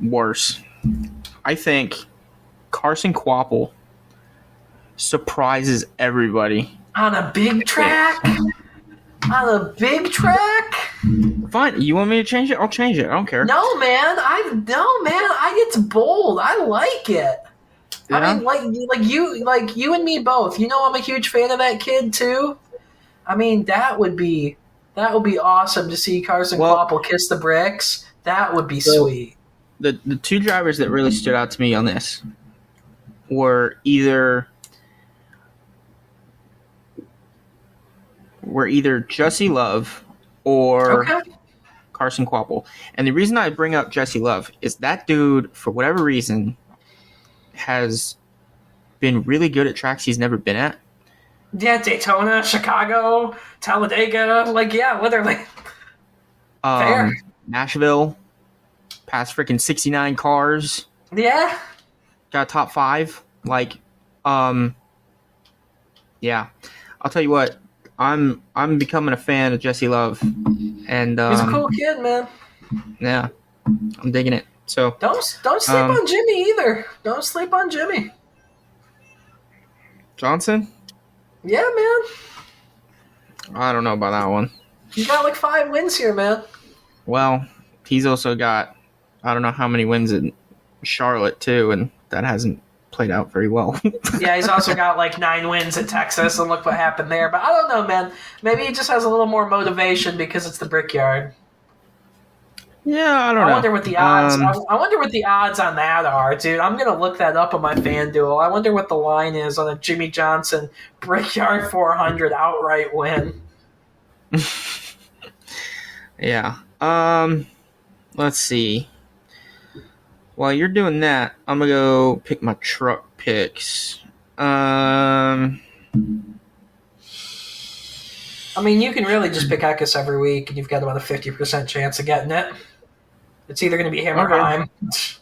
worse. I think Carson Kvapil surprises everybody On a big track? On a big track? Fine. You want me to change it? I'll change it. I don't care. No, man. It's bold. I like it. Yeah? I mean, like you and me both. You know, I'm a huge fan of that kid too. I mean, that would be awesome to see Carson Kvapil kiss the bricks. That would be sweet. The two drivers that really stood out to me on this were either Jesse Love or Carson Kvapil. And the reason I bring up Jesse Love is that dude, for whatever reason, has been really good at tracks he's never been at. Yeah, Daytona, Chicago, Talladega, literally. Fair. Nashville, past freaking 69 cars. Yeah. Got a top 5. Yeah. I'll tell you what, I'm becoming a fan of Jesse Love. And he's a cool kid, man. Yeah. I'm digging it. So don't sleep on Jimmy either. Don't sleep on Jimmy. Johnson? Yeah, man. I don't know about that one. He's got 5 wins here, man. Well, he's also got I don't know how many wins in Charlotte too, and that hasn't played out very well. Yeah, he's also got 9 wins in Texas, and look what happened there. But I don't know, man. Maybe he just has a little more motivation because it's the Brickyard. Yeah, I don't know. I wonder what the odds. I wonder what the odds on that are, dude. I'm gonna look that up on my FanDuel. I wonder what the line is on a Jimmy Johnson Brickyard 400 outright win. Yeah. Let's see. While you're doing that, I'm gonna go pick my truck picks. I mean, you can really just pick Eckes every week, and you've got about a 50% chance of getting it. It's either going to be him or Heim.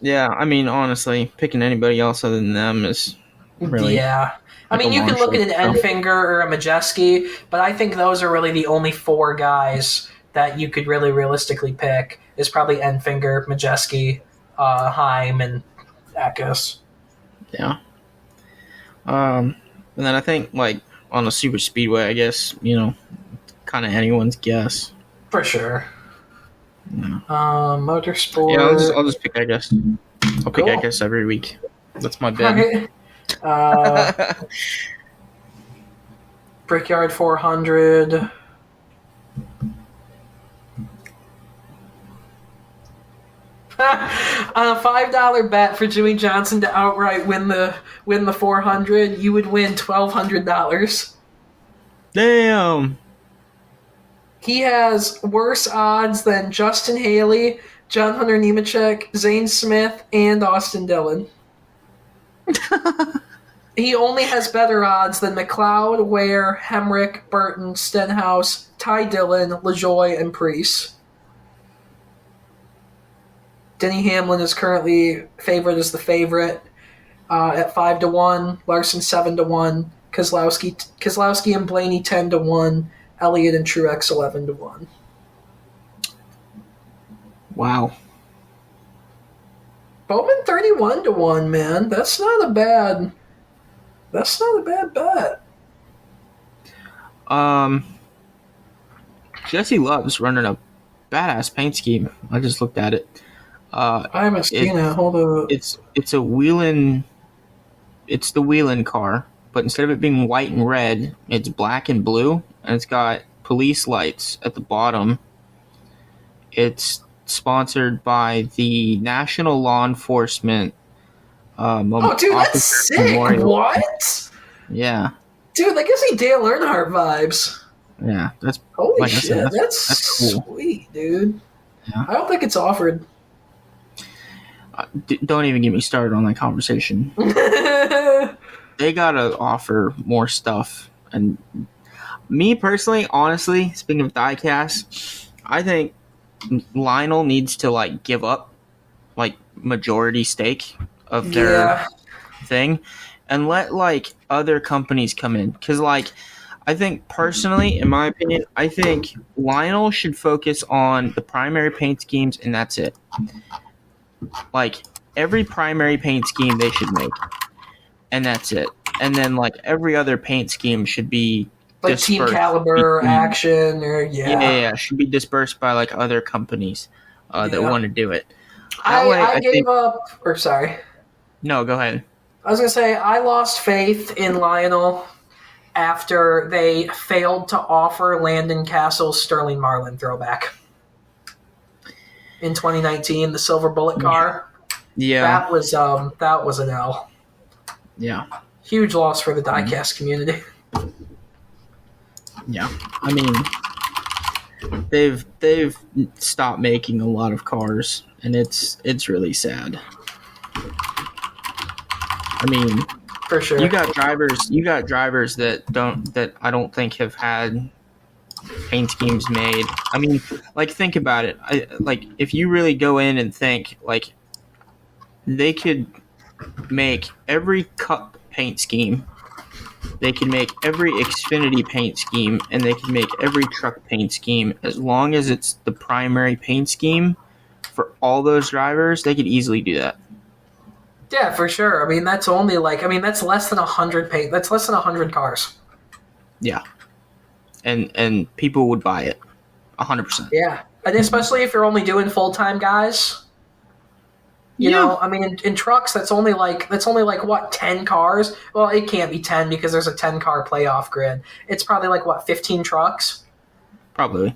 Yeah, I mean, honestly, picking anybody else other than them is really... Yeah. I mean, you can look at an Enfinger or a Majeski, but I think those are really the only four guys that you could really realistically pick. Is probably Enfinger, Majeski, Heim, and Eckes. Yeah. And then I think, like, on a super speedway, I guess, kind of anyone's guess. For sure. Yeah. Motorsport. Yeah, I'll just pick Eckes. I'll pick Eckes every week. That's my bet. Okay. Brickyard 400. On a $5 bet for Jimmy Johnson to outright win the 400, you would win $1,200. Damn. He has worse odds than Justin Haley, John Hunter Nemechek, Zane Smith, and Austin Dillon. He only has better odds than McLeod, Ware, Hemrick, Burton, Stenhouse, Ty Dillon, LaJoie, and Preece. Denny Hamlin is currently favored as the favorite at 5-1. Larson 7-1. Keselowski and Blaney 10-1. Elliott and Truex 11-1. Wow. Bowman 31-1, man. That's not a bad bet. Jesse Love's running a badass paint scheme. I just looked at it. I haven't seen it. Hold on. It's a Wheelin'. It's the Wheelin' car, but instead of it being white and red, it's black and blue, and it's got police lights at the bottom. It's sponsored by the National Law Enforcement. Dude, that's sick! Memorial. What? Yeah. Dude, that gives me Dale Earnhardt vibes. Yeah, that's holy like shit. Said, that's cool. Sweet, dude. Yeah. I don't think it's offered. Don't even get me started on that conversation. They gotta offer more stuff. And me personally, honestly, speaking of diecast, I think Lionel needs to give up majority stake of their thing and let other companies come in. Because I think personally, in my opinion, I think Lionel should focus on the primary paint schemes and that's it. Every primary paint scheme they should make, and that's it. And then every other paint scheme should be Team Caliber, Action, or should be dispersed by other companies that want to do it. I gave up. Or sorry. No, go ahead. I was gonna say I lost faith in Lionel after they failed to offer Landon Castle's Sterling Marlin throwback. In 2019, the silver bullet car. Yeah. That was an L. Yeah. Huge loss for the diecast community. Yeah. I mean, they've stopped making a lot of cars and it's really sad. I mean, for sure. You got drivers that I don't think have had paint schemes made. I mean, think about it. If you really go in and think, they could make every Cup paint scheme, they can make every Xfinity paint scheme, and they can make every truck paint scheme. As long as it's the primary paint scheme for all those drivers, they could easily do that. Yeah, for sure. I mean, that's only that's less than 100 paint. That's less than 100 cars. Yeah. And people would buy it 100%. Yeah, and especially if you're only doing full-time guys. You know, I mean, in trucks, that's only what, 10 cars? Well, it can't be 10 because there's a 10-car playoff grid. It's probably 15 trucks? Probably.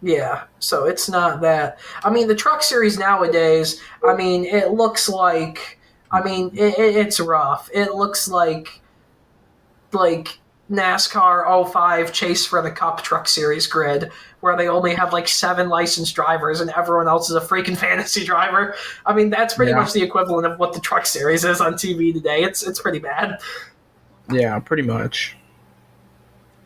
Yeah, so it's not that. I mean, the Truck Series nowadays, I mean, it looks like, I mean, it's rough. It looks like NASCAR '05 Chase for the Cup Truck Series grid, where they only have like 7 licensed drivers and everyone else is a freaking fantasy driver. I mean, that's pretty much the equivalent of what the Truck Series is on TV today. It's pretty bad. Yeah, pretty much.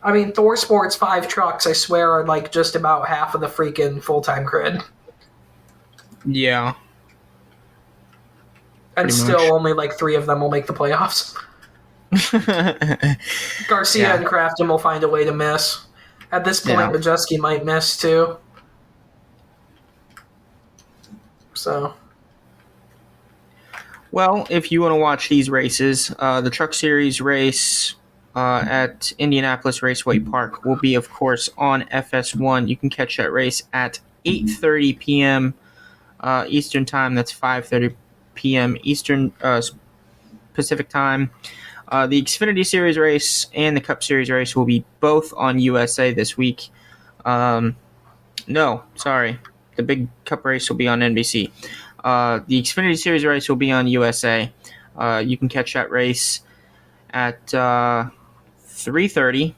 I mean, Thor Sports 5 trucks, I swear, are like just about half of the freaking full-time grid. Yeah. And Pretty still much. only like 3 of them will make the playoffs. Garcia and Crafton will find a way to miss. At this point, Majeski might miss too. So. Well, if you want to watch these races, the Truck Series race at Indianapolis Raceway Park will be, of course, on FS1. You can catch that race at 8:30 p.m. Eastern Time. That's 5:30 p.m. Eastern Pacific Time. The Xfinity Series race and the Cup Series race will be both on USA this week. No, sorry. The big Cup race will be on NBC. The Xfinity Series race will be on USA. You can catch that race at 3:30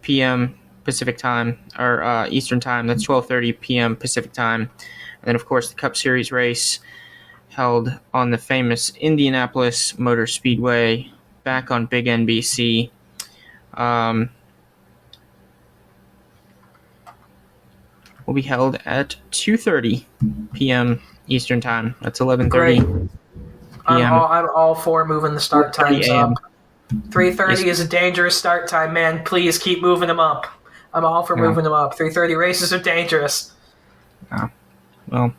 p.m. Pacific Time, or Eastern Time. That's 12:30 p.m. Pacific Time. And then, of course, the Cup Series race held on the famous Indianapolis Motor Speedway back on Big NBC. Will be held at 2:30 p.m. Eastern Time. That's 11:30 p.m. I'm all for moving the start times up. 3:30 is a dangerous start time, man. Please keep moving them up. I'm all for moving them up. 3:30 races are dangerous. Well,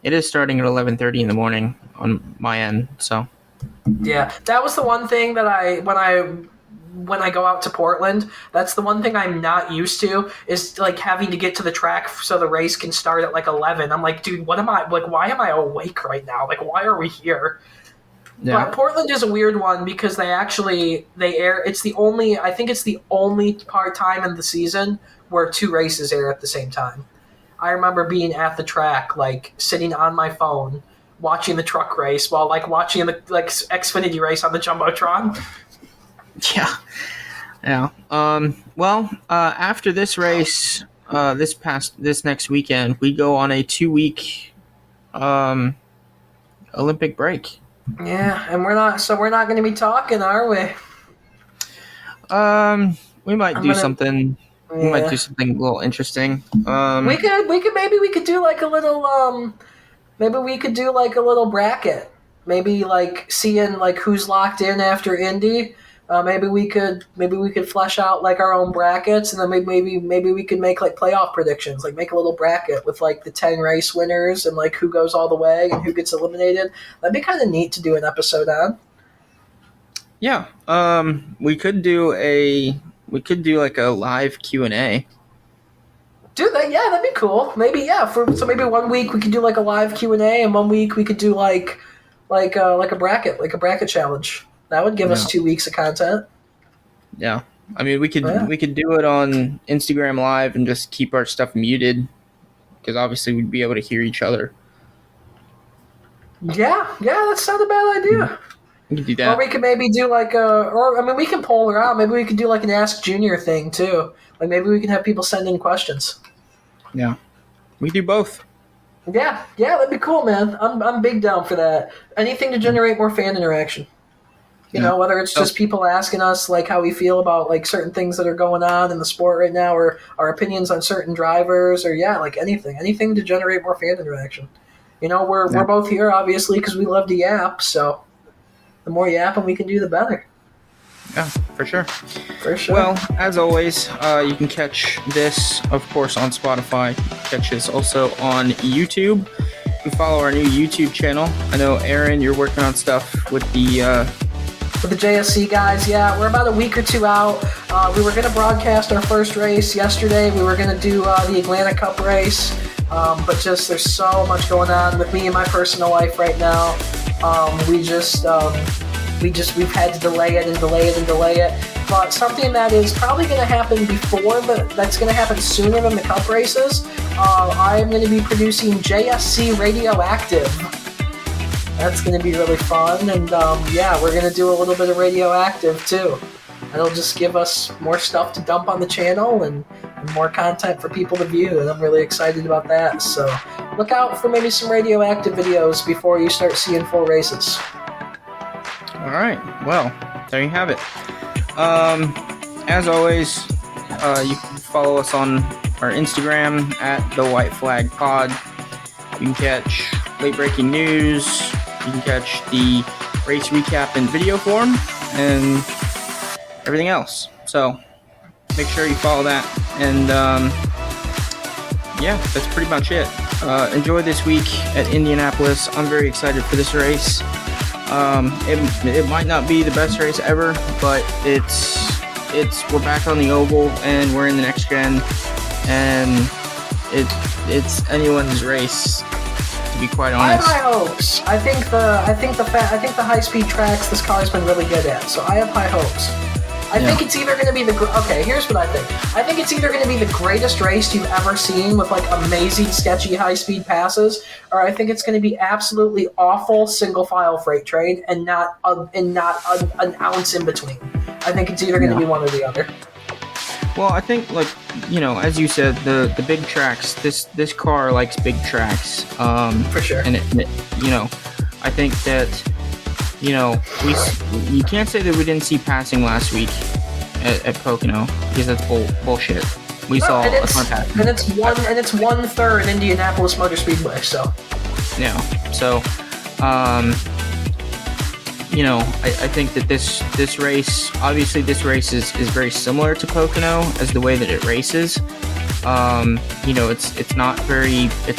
it is starting at 11:30 in the morning on my end, so. Yeah, that was the one thing that when I go out to Portland, that's the one thing I'm not used to, is like having to get to the track so the race can start at like 11. I'm like, dude, why am I awake right now? Like, why are we here? Yeah. But Portland is a weird one because they air, I think it's the only part time in the season where 2 races air at the same time. I remember being at the track, like sitting on my phone, watching the truck race while like watching the like Xfinity race on the Jumbotron. Yeah. Well, after this race, this next weekend, we go on a 2-week Olympic break. Yeah, and we're not going to be talking, are we? We might do something. Yeah. We might do something a little interesting. We could do like a little maybe we could do like a little bracket. Maybe like seeing like who's locked in after Indy. Maybe we could flesh out like our own brackets, and then maybe we could make like playoff predictions, like make a little bracket with like the 10 race winners and like who goes all the way and who gets eliminated. That'd be kind of neat to do an episode on. Yeah. We could do like a live Q&A. Do that? Yeah, that'd be cool. Maybe so maybe 1 week we could do like a live Q&A, and 1 week we could do like a bracket challenge. That would give us 2 weeks of content. Yeah. I mean, we could do it on Instagram Live and just keep our stuff muted, because obviously we'd be able to hear each other. Yeah, that's not a bad idea. We could do that. Or we could maybe do like we can poll around. Maybe we could do like an Ask Junior thing too. Like maybe we can have people send in questions. Yeah. We do both. Yeah, that'd be cool, man. I'm big down for that. Anything to generate more fan interaction. You know, whether it's just people asking us like how we feel about like certain things that are going on in the sport right now, or our opinions on certain drivers, or like anything to generate more fan interaction. You know, we're both here obviously because we love to yap. So the more yapping we can do, the better. Yeah, for sure. For sure. Well, as always, you can catch this, of course, on Spotify. Catch this also on YouTube. You can follow our new YouTube channel. I know, Aaron, you're working on stuff with the JSC guys. Yeah, we're about a week or 2 out. We were going to broadcast our first race yesterday. We were going to do the Atlanta Cup race, but just there's so much going on with me and my personal life right now. We've had to delay it. but something that is probably going to happen that's going to happen sooner than the Cup races. I am going to be producing JSC Radioactive. That's going to be really fun, and we're going to do a little bit of Radioactive too. It'll just give us more stuff to dump on the channel and more content for people to view, and I'm really excited about that. So look out for maybe some Radioactive videos before you start seeing full races. All right, well, there you have it. As always, you can follow us on our Instagram at The White Flag Pod. You can catch late breaking news. You can catch the race recap in video form and everything else. So make sure you follow that. And that's pretty much it. Enjoy this week at Indianapolis. I'm very excited for this race. It might not be the best race ever, but we're back on the oval and we're in the next gen, and it's anyone's race, to be quite honest. I have high hopes. I think the high speed tracks this car has been really good at, so I have high hopes. I think it's either going to be here's what I think. I think it's either going to be the greatest race you've ever seen with like amazing sketchy high-speed passes, or I think it's going to be absolutely awful single-file freight train and not an ounce in between. I think it's either going to be one or the other. Well, I think, as you said, the big tracks. This car likes big tracks. For sure. And I think that. You can't say that we didn't see passing last week at Pocono, because that's bullshit. We saw a ton of passing. And it's 1/3 Indianapolis Motor Speedway, so. Yeah. So, I think that this race, obviously this race is very similar to Pocono as the way that it races. It's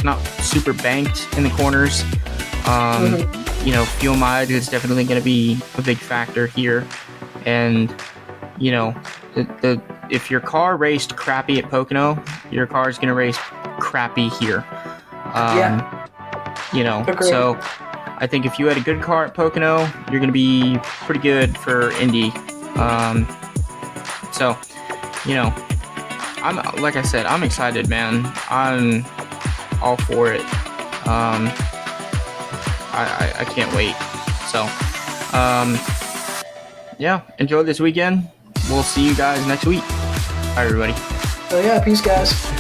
not super banked in the corners. Fuel mileage is definitely going to be a big factor here. And, if your car raced crappy at Pocono, your car is going to race crappy here. Agreed. So I think if you had a good car at Pocono, you're going to be pretty good for Indy. Like I said, I'm excited, man. I'm all for it. I can't wait. So, enjoy this weekend. We'll see you guys next week. Bye, everybody. So, peace, guys.